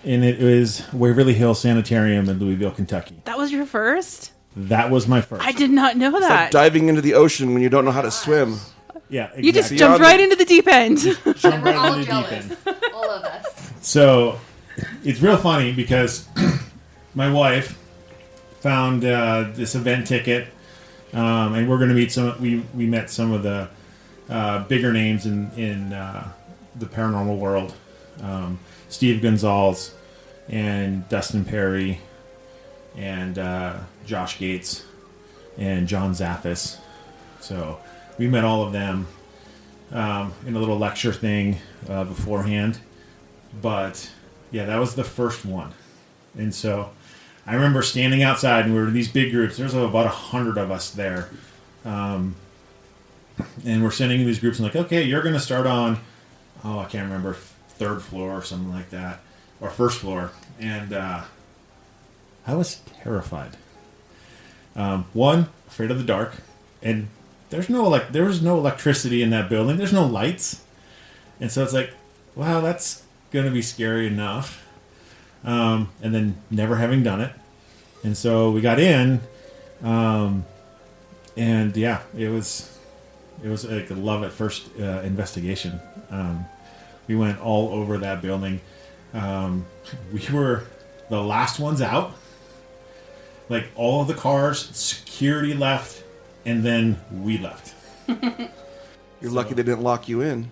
And it was Waverly Hill Sanitarium in Louisville, Kentucky. That was your first? That was my first. I did not know It's like that. diving into the ocean when you don't know how to swim. Yeah, exactly. You just Beyond jumped the- right into the deep end. Jump And we're right all into the deep jealous. end. All of us. So it's real funny because my wife found this event ticket, and we're going to meet some. We met some of the bigger names in the paranormal world, Steve Gonzalez and Dustin Perry and Josh Gates and John Zaffis. So we met all of them in a little lecture thing beforehand. But yeah, that was the first one. And so I remember standing outside, and we were in these big groups. There's about 100 of us there. And we're sending in these groups, and like, okay, you're going to start on, I can't remember, third floor or something like that, or first floor. And I was terrified. One, afraid of the dark, and there was no electricity in that building. There's no lights, and so it's like, wow, that's going to be scary enough. And then never having done it, and so we got in, and yeah, it was It was like a love at first investigation. We went all over that building. We were the last ones out. Like all of the cars, security left, and then we left. You're lucky they didn't lock you in.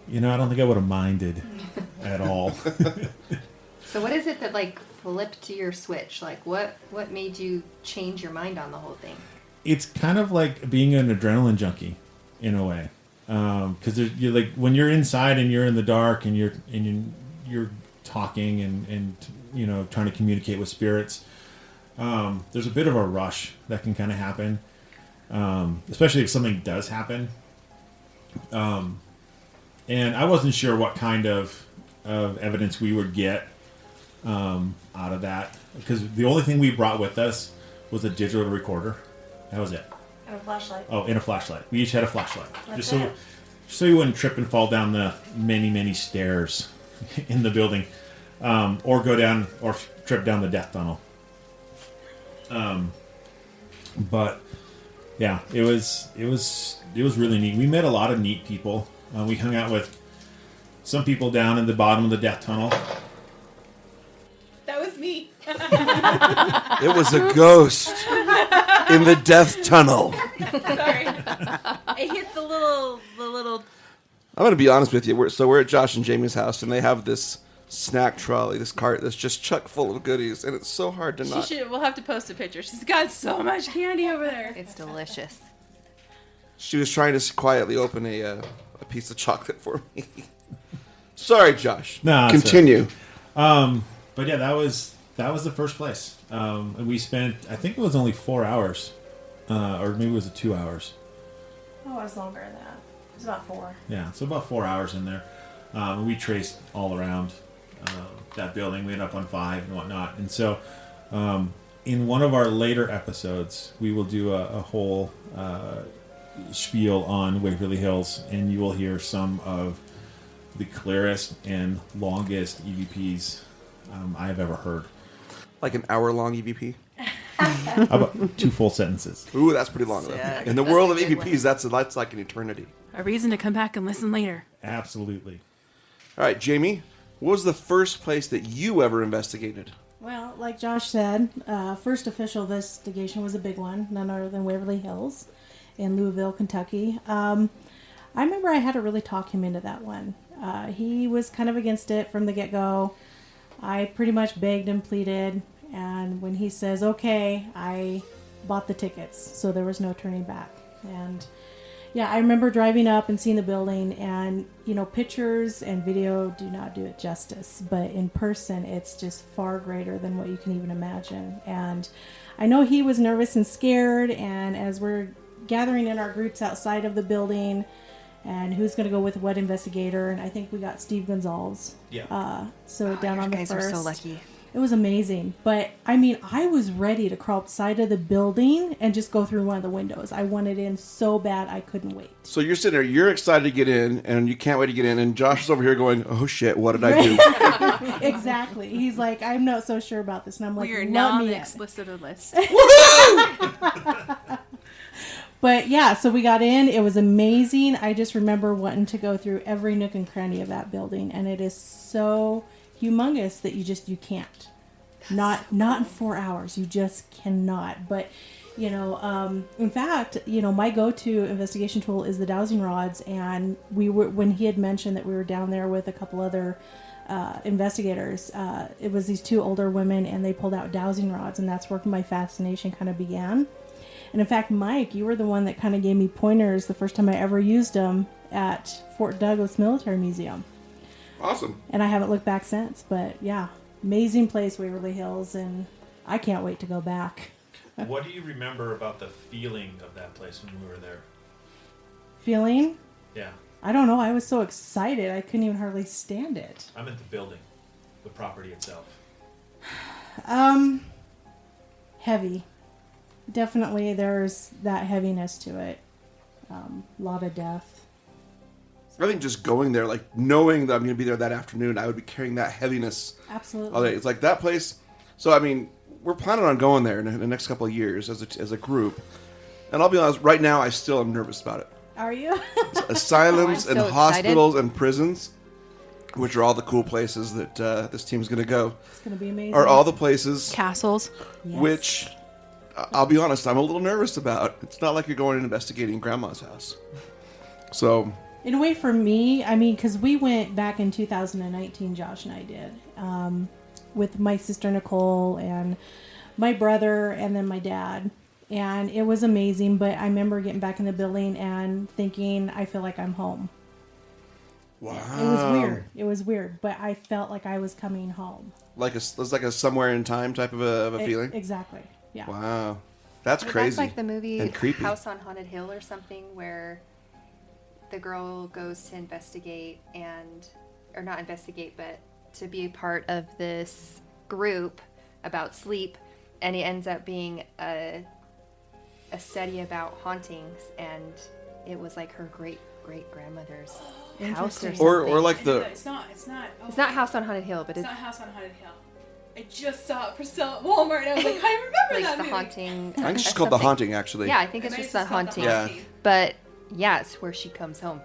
You know, I don't think I would have minded at all. So what is it that like flipped your switch? Like what made you change your mind on the whole thing? It's kind of like being an adrenaline junkie in a way. Because you're like when you're inside and you're in the dark and you're talking and you know trying to communicate with spirits. There's a bit of a rush that can kind of happen, especially if something does happen. And I wasn't sure what kind of evidence we would get out of that because the only thing we brought with us was a digital recorder. That was it. And a flashlight. Oh, and a flashlight. We each had a flashlight. That's Just it. so you wouldn't trip and fall down the many stairs in the building, or go down or trip down the death tunnel. But yeah, it was really neat. We met a lot of neat people. We hung out with some people down in the bottom of the death tunnel. That was me. It was a ghost in the death tunnel. Sorry. I hit the little. I'm going to be honest with you. We're at Josh and Jamie's house, and they have this snack trolley, this cart that's just chock full of goodies, and it's so hard to not. We'll have to post a picture. She's got so much candy over there. It's delicious. She was trying to quietly open a piece of chocolate for me. Sorry, Josh. No, it's continue. But yeah, that was the first place. And we spent, I think it was only 4 hours, or maybe it was 2 hours. Oh, it was longer than that. It was about 4. Yeah, so about 4 hours in there. We traced all around that building. We ended up on 5 and whatnot. And so, in one of our later episodes, we will do a whole spiel on Waverly Hills, and you will hear some of the clearest and longest EVPs I have ever heard. Like an hour-long EVP? How about 2 full sentences? Ooh, that's pretty long. Though. Yeah, In the that's world of a good one. EVPs, that's like an eternity. A reason to come back and listen later. Absolutely. All right, Jamie, what was the first place that you ever investigated? Well, like Josh said, first official investigation was a big one, none other than Waverly Hills in Louisville, Kentucky. I remember I had to really talk him into that one. He was kind of against it from the get-go. I pretty much begged and pleaded, and when he says, okay, I bought the tickets, so there was no turning back. And yeah, I remember driving up and seeing the building, and you know, pictures and video do not do it justice, but in person it's just far greater than what you can even imagine. And I know he was nervous and scared, and as we're gathering in our groups outside of the building and who's going to go with what investigator, and I think we got Steve Gonzalez. Yeah. So down on the guys first. were so lucky. It was amazing. But, I mean, I was ready to crawl outside of the building and just go through one of the windows. I wanted in so bad I couldn't wait. So you're sitting there, you're excited to get in, and you can't wait to get in, and Josh is over here going, oh shit, what did I do? Exactly. He's like, I'm not so sure about this. And I'm like, We are let now on me the in. explicit list. But yeah, so we got in. It was amazing. I just remember wanting to go through every nook and cranny of that building, and it is so humongous that you can't. Not in 4 hours. You just cannot. But you know, in fact, you know, my go-to investigation tool is the dowsing rods, and when he had mentioned that we were down there with a couple other investigators, it was these 2 older women, and they pulled out dowsing rods, and that's where my fascination kind of began. And in fact, Mike, you were the one that kind of gave me pointers the first time I ever used them at Fort Douglas Military Museum. Awesome. And I haven't looked back since. But yeah, amazing place, Waverly Hills, and I can't wait to go back. What do you remember about the feeling of that place when we were there? Feeling? Yeah. I don't know. I was so excited. I couldn't even hardly stand it. I'm at the building, the property itself. Heavy. Definitely there's that heaviness to it. A lot of death. I think just going there, like knowing that I'm going to be there that afternoon, I would be carrying that heaviness. Absolutely. All day. It's like that place. So, I mean, we're planning on going there in the next couple of years as a group. And I'll be honest, right now I still am nervous about it. Are you? Asylums Oh, I'm and so hospitals and prisons, which are all the cool places that this team's going to go, It's going to be amazing. are all the places Castles. Yes. which, I'll be honest, I'm a little nervous about. It's not like you're going and investigating Grandma's house. So, In a way, for me, I mean, because we went back in 2019, Josh and I did, with my sister Nicole and my brother and then my dad. And it was amazing, but I remember getting back in the building and thinking, I feel like I'm home. wow. It was weird. It was weird, but I felt like I was coming home. It's like a somewhere in time type of a feeling. Exactly. Yeah. Wow. That's Well, crazy. That's like the movie and creepy. House on Haunted Hill or something, where the girl goes to investigate or not investigate, but to be a part of this group about sleep, and it ends up being a study about hauntings, and it was like her great grandmother's house or Interesting. something. Or like the It's not. It's not House on Haunted Hill, but It's it's not House on Haunted Hill. I just saw it for sale at Walmart, and I was like, I remember like that the movie. haunting. I think it's just called The something. Haunting, actually. Yeah, I think it's It might just be the called haunting. Yeah. But yeah, it's where she comes home.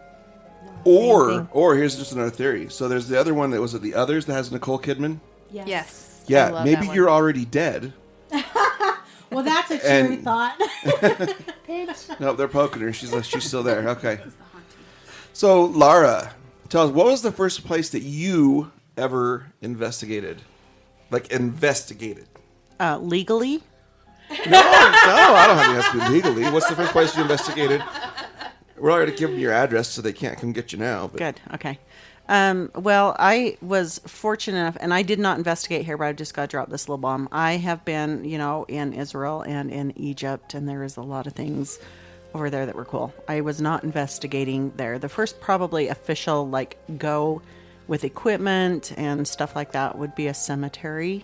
Or thing. here's just another theory. So there's the other one that was at The Others that has Nicole Kidman. Yes. I Yeah, love maybe that one. you're already dead. Well, that's a cheery And- thought. No, they're poking her. She's still there. Okay. So Lara, tell us, what was the first place that you ever investigated? Like investigated? Legally? No, I don't have to be legally. What's the first place you investigated? We're already giving your address, so they can't come get you now. But Good. Okay. Well, I was fortunate enough, and I did not investigate here, but I just got to drop this little bomb. I have been, in Israel and in Egypt, and there is a lot of things over there that were cool. I was not investigating there. The first probably official, go with equipment and stuff like that would be a cemetery.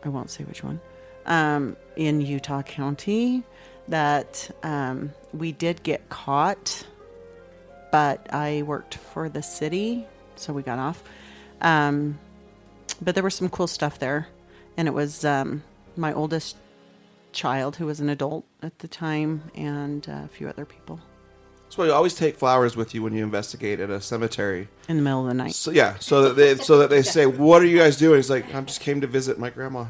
I won't say which one. In Utah County that we did get caught, but I worked for the city, so we got off. But there was some cool stuff there, and it was my oldest child, who was an adult at the time, and a few other people so you always take flowers with you when you investigate at a cemetery. in the middle of the night. So yeah, so that they say, "What are you guys doing?" It's like, "I just came to visit my grandma,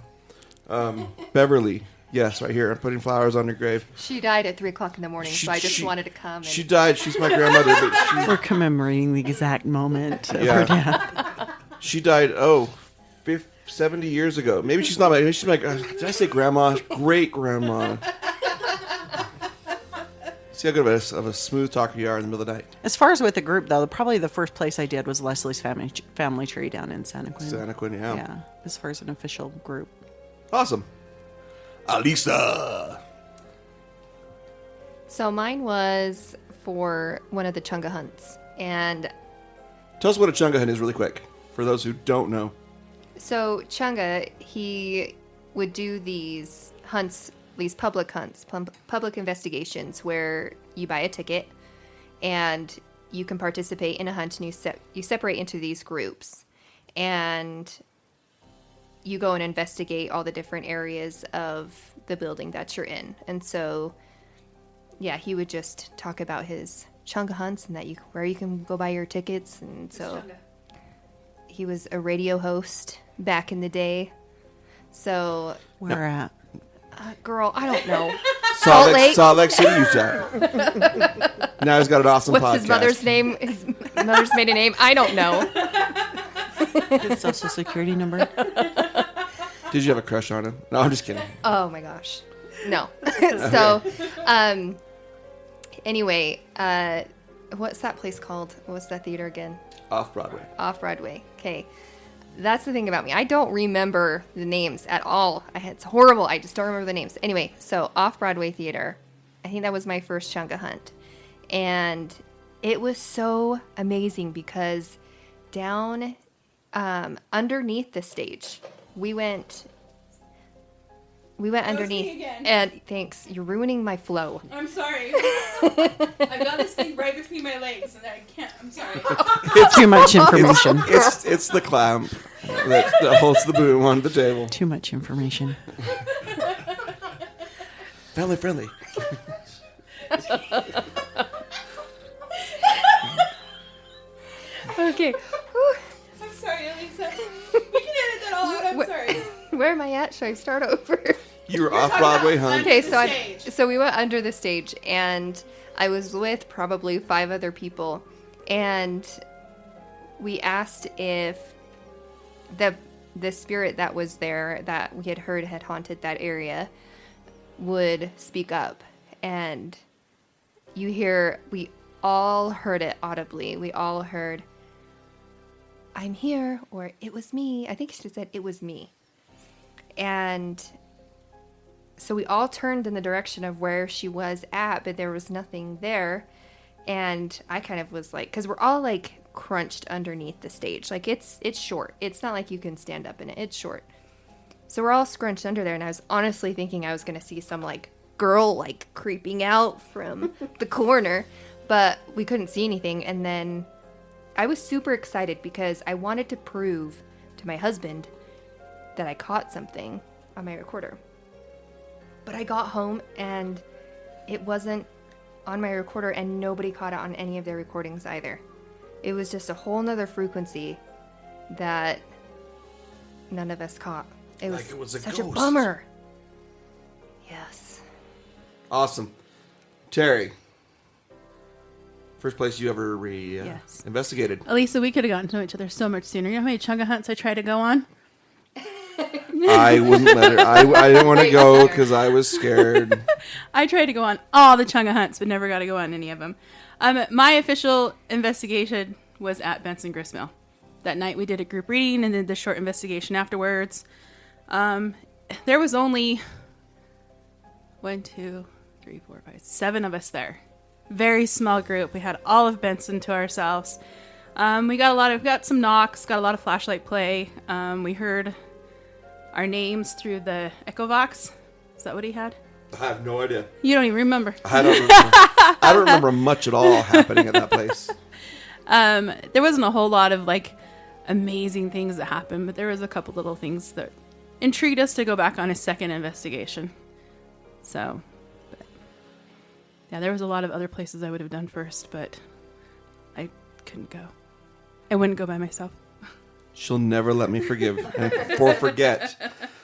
Beverly." Yes, right here. I'm putting flowers on her grave. She died at 3:00 in the morning, so I just She- wanted to come. And She died. She's my grandmother, but We're commemorating the exact moment of Yeah. her death. she died. 70 years ago. Maybe she's not my. Maybe she's my. Did I say grandma? Great grandma. See how good of a smooth talker you are in the middle of the night. As far as with the group, though, probably the first place I did was Leslie's family tree down in Santa Quinn. Santa Quinn, yeah. Yeah, as far as an official group. Awesome. Alisa. So mine was for one of the Chunga hunts. And Tell us what a Chunga hunt is really quick, for those who don't know. so Chunga, he would do these hunts, these public hunts, public investigations, where you buy a ticket and you can participate in a hunt, and you separate into these groups. And you go and investigate all the different areas of the building that you're in. And so, yeah, he would just talk about his Chunga hunts and where you can go buy your tickets. And so he was a radio host back in the day. So, Where at? girl, I don't know. Salt Lake City, Utah. Now he's got an awesome What's podcast. his mother's name? His mother's maiden name? I don't know. His social security number? Did you have a crush on him? No, I'm just kidding. Oh my gosh. No. So, anyway, what's that place called? What's that theater again? Off Broadway. Off Broadway. Okay. That's the thing about me. I don't remember the names at all. It's horrible. I just don't remember the names. Anyway, so Off Broadway Theater. I think that was my first Chunga hunt. And it was so amazing because down underneath the stage, we went underneath. me again. And thanks. You're ruining my flow. I'm sorry. I've got this thing right between my legs, and I can't. I'm sorry. Too much information. It's the clamp that holds the boom on the table. Too much information. Family friendly. Okay. I'm sorry, Elisa. We can edit that all out. I'm sorry. Where am I at? Should I start over? You were off Broadway, huh? Okay, The so we went under the stage, and I was with probably 5 other people, and we asked if the spirit that was there that we had heard had haunted that area would speak up. And we all heard it audibly. We all heard, "I'm here," or "It was me." I think she said, "It was me." And so we all turned in the direction of where she was at, but there was nothing there. And I kind of was like, because we're all like crunched underneath the stage. Like it's short. It's not like you can stand up in it. It's short. So we're all scrunched under there. And I was honestly thinking I was going to see some like girl like creeping out from the corner, but we couldn't see anything. And then I was super excited because I wanted to prove to my husband that I caught something on my recorder. But I got home and it wasn't on my recorder, and nobody caught it on any of their recordings either. It was just a whole nother frequency that none of us caught. It was, Like it was a such ghost. a bummer. Yes. Awesome. Terry, first place you ever Yes. investigated. Elisa, we could have gotten to know each other so much sooner. You know how many chunga hunts I tried to go on? I wouldn't let her. I didn't want to go because I was scared. I tried to go on all the chunga hunts, but never got to go on any of them. My official investigation was at Benson Gristmill. That night we did a group reading and then the short investigation afterwards. There was only 7 of us there. Very small group. We had all of Benson to ourselves. We got some knocks, got a lot of flashlight play. We heard our names through the Echo Vox. Is that what he had? I have no idea. You don't even remember. I don't remember much at all happening at that place. There wasn't a whole lot of like amazing things that happened, but there was a couple little things that intrigued us to go back on a second investigation. So, yeah, there was a lot of other places I would have done first, but I couldn't go. I wouldn't go by myself. She'll never let me forget.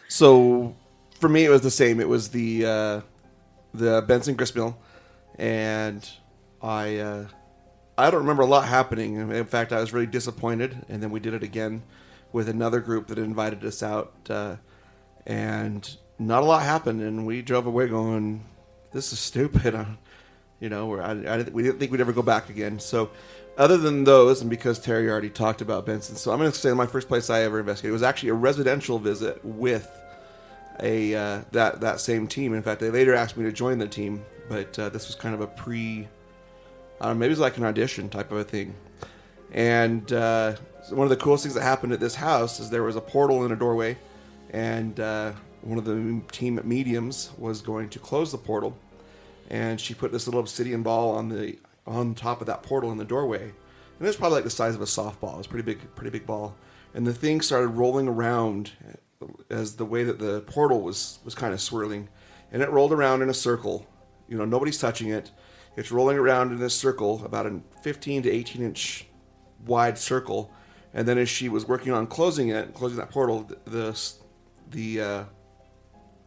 So for me, it was the same. It was the Benson Gristmill, and I don't remember a lot happening. In fact, I was really disappointed. And then we did it again with another group that invited us out, and not a lot happened. And we drove away going, "This is stupid." We didn't think we'd ever go back again. So. Other than those, and because Terry already talked about Benson, so I'm going to say my first place I ever investigated was actually a residential visit with that same team. In fact, they later asked me to join the team, but this was kind of a maybe it was like an audition type of a thing. And so one of the coolest things that happened at this house is there was a portal in a doorway, and one of the team mediums was going to close the portal, and she put this little obsidian ball on top of that portal in the doorway. And it was probably like the size of a softball. It was a pretty big ball. And the thing started rolling around as the way that the portal was kind of swirling. And it rolled around in a circle. Nobody's touching it. It's rolling around in this circle, about a 15 to 18 inch wide circle. And then as she was working on closing that portal, the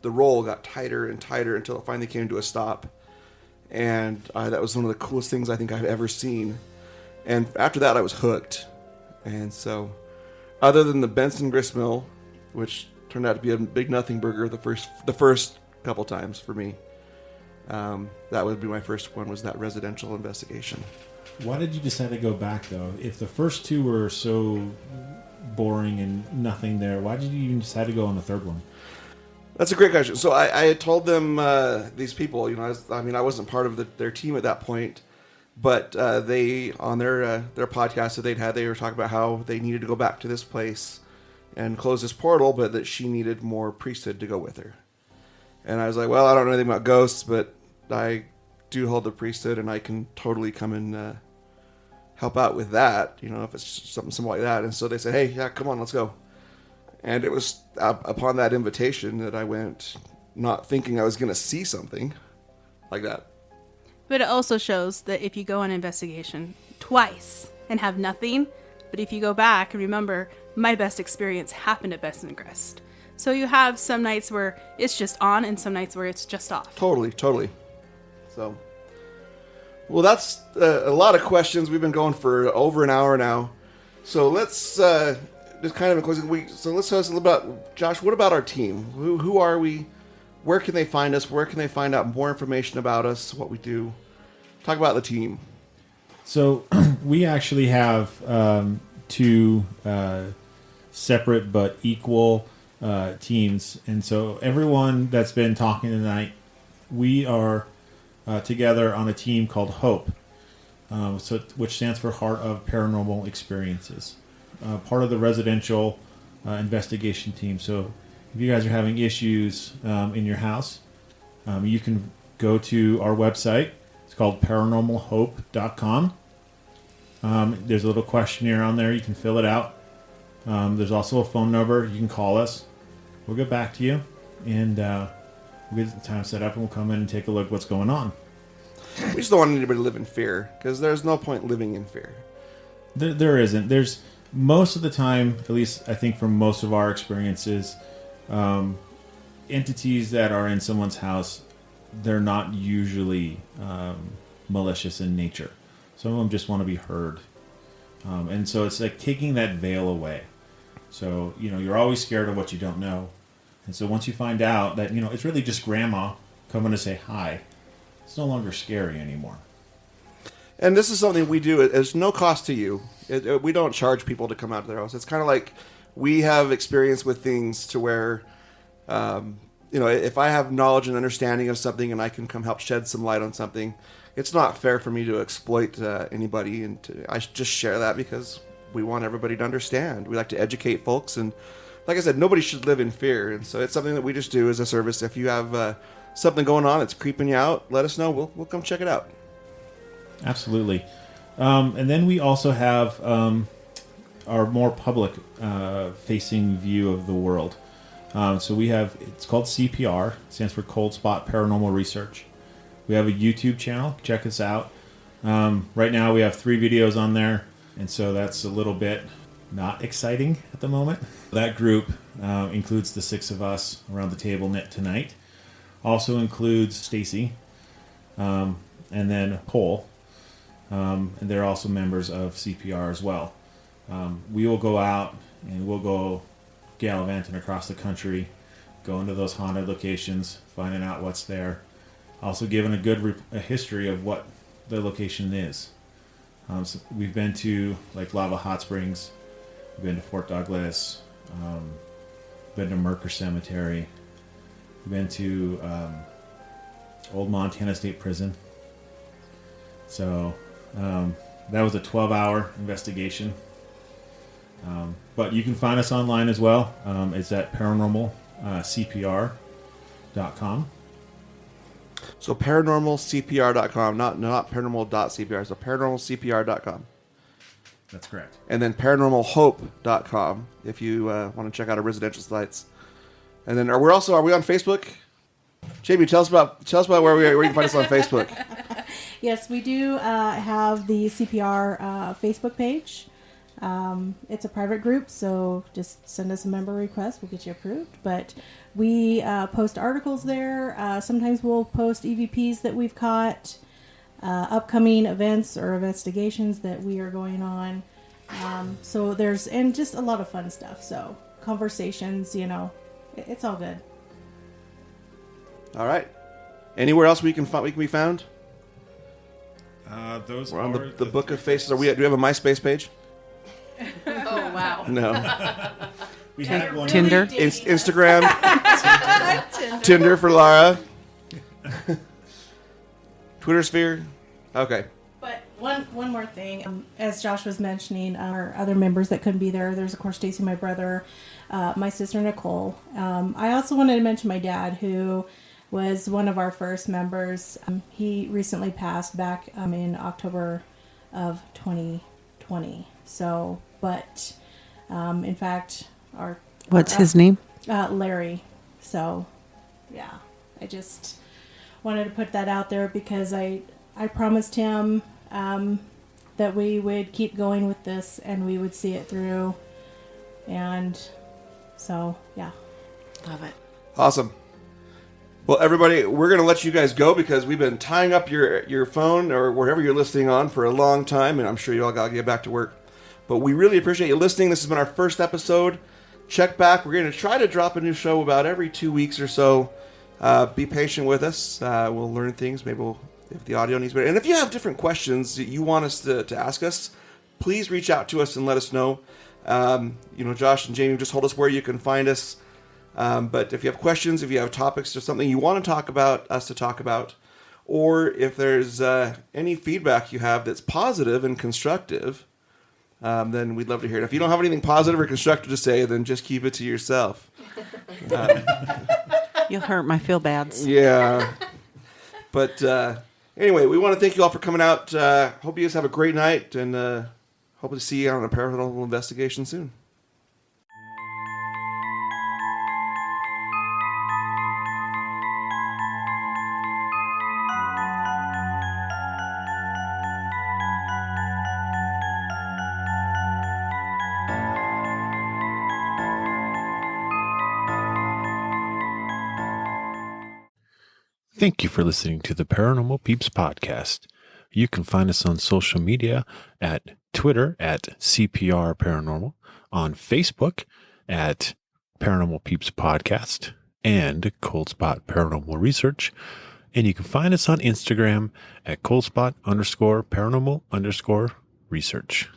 roll got tighter and tighter until it finally came to a stop. And that was one of the coolest things I think I've ever seen. And after that, I was hooked. And so, other than the Benson Gristmill, which turned out to be a big nothing burger the first couple times for me, that would be my first one, was that residential investigation. Why did you decide to go back, though? If the first 2 were so boring and nothing there, why did you even decide to go on the third one? That's a great question. So I had told them, these people, I wasn't part of their team at that point, but they, on their podcast that they were talking about how they needed to go back to this place and close this portal, but that she needed more priesthood to go with her. And I was like, well, I don't know anything about ghosts, but I do hold the priesthood, and I can totally come and help out with that, if it's something like that. And so they said, hey, yeah, come on, let's go. And it was upon that invitation that I went, not thinking I was going to see something like that. But it also shows that if you go on investigation twice and have nothing, But if you go back and remember, my best experience happened at Best and Crest. So you have some nights where it's just on and some nights where it's just off. Totally. So, well, that's a lot of questions. We've been going for over an hour now. So let's just kind of in closing. So let's tell us a little about, Josh, what about our team? Who are we? Where can they find us? Where can they find out more information about us, what we do? Talk about the team. So we actually have two separate but equal teams. And so everyone that's been talking tonight, we are together on a team called HOPE, which stands for Heart of Paranormal Experiences. Part of the residential investigation team. So if you guys are having issues in your house, you can go to our website. It's called paranormalhope.com. There's a little questionnaire on there. You can fill it out. There's also a phone number. You can call us. We'll get back to you, and we'll get the time set up, and we'll come in and take a look at what's going on. We just don't want anybody to live in fear, because there's no point living in fear. There isn't. There's most of the time, at least I think from most of our experiences, entities that are in someone's house, they're not usually malicious in nature. Some of them just want to be heard. And so it's like taking that veil away. So, you're always scared of what you don't know. And so once you find out that, it's really just grandma coming to say hi, it's no longer scary anymore. And this is something we do. It's no cost to you. We don't charge people to come out to their house. It's kind of like we have experience with things to where, if I have knowledge and understanding of something and I can come help shed some light on something, it's not fair for me to exploit anybody. And I just share that because we want everybody to understand. We like to educate folks. And like I said, nobody should live in fear. And so it's something that we just do as a service. If you have something going on that's creeping you out, let us know. We'll come check it out. Absolutely. And then we also have our more public facing view of the world. So we have, it's called CPR, stands for Cold Spot Paranormal Research. We have a YouTube channel. Check us out. Right now we have 3 videos on there, and so that's a little bit not exciting at the moment. That group includes the 6 of us around the table tonight. Also includes Stacy, and then Cole. And they're also members of CPR as well. We will go out and we'll go gallivanting across the country, go into those haunted locations, finding out what's there. Also giving a good history of what the location is. So we've been to like Lava Hot Springs, we've been to Fort Douglas, been to Mercer Cemetery, we've been to Old Montana State Prison. So that was a 12-hour investigation. But you can find us online as well. It's at paranormalcpr.com. So paranormalcpr.com, not paranormal.cpr, so paranormalcpr.com. That's correct. And then paranormalhope.com if you want to check out our residential sites. And then are we on Facebook? JB, tell us about where you can find us on Facebook. Yes, we do have the CPR Facebook page. It's a private group, so just send us a member request. We'll get you approved. But we post articles there. Sometimes we'll post EVPs that we've caught, upcoming events or investigations that we are going on. So and just a lot of fun stuff. So conversations, it's all good. All right. Anywhere else we can be found? Those We're on are the Book of Faces. Do we have a MySpace page? Oh, wow. No. We had one. Tinder. Instagram. Tinder for Lara. Twitter sphere. Okay. But one more thing, as Josh was mentioning, our other members that couldn't be there, there's of course Stacy, my brother, my sister Nicole. I also wanted to mention my dad, who was one of our first members. He recently passed back in October of 2020. So, but in fact, What's his name? Larry. So, yeah, I just wanted to put that out there because I promised him that that we would keep going with this and we would see it through. And so, yeah. Love it. Awesome. Well, everybody, we're going to let you guys go because we've been tying up your phone or wherever you're listening on for a long time, and I'm sure you all got to get back to work. But we really appreciate you listening. This has been our first episode. Check back. We're going to try to drop a new show about every 2 weeks or so. Be patient with us. We'll learn things. Maybe if the audio needs better. And if you have different questions that you want us to ask us, please reach out to us and let us know. Josh and Jamie just told us where you can find us. But if you have questions, if you have topics or something you want to talk about, or if there's any feedback you have that's positive and constructive, then we'd love to hear it. If you don't have anything positive or constructive to say, then just keep it to yourself. You'll hurt my feel-bads. Yeah. But anyway, we want to thank you all for coming out. Hope you guys have a great night, and hope to see you on a paranormal investigation soon. Thank you for listening to the Paranormal Peeps Podcast. You can find us on social media at Twitter at CPR Paranormal, on Facebook at Paranormal Peeps Podcast and Cold Spot Paranormal Research. And you can find us on Instagram at coldspot_paranormal_research.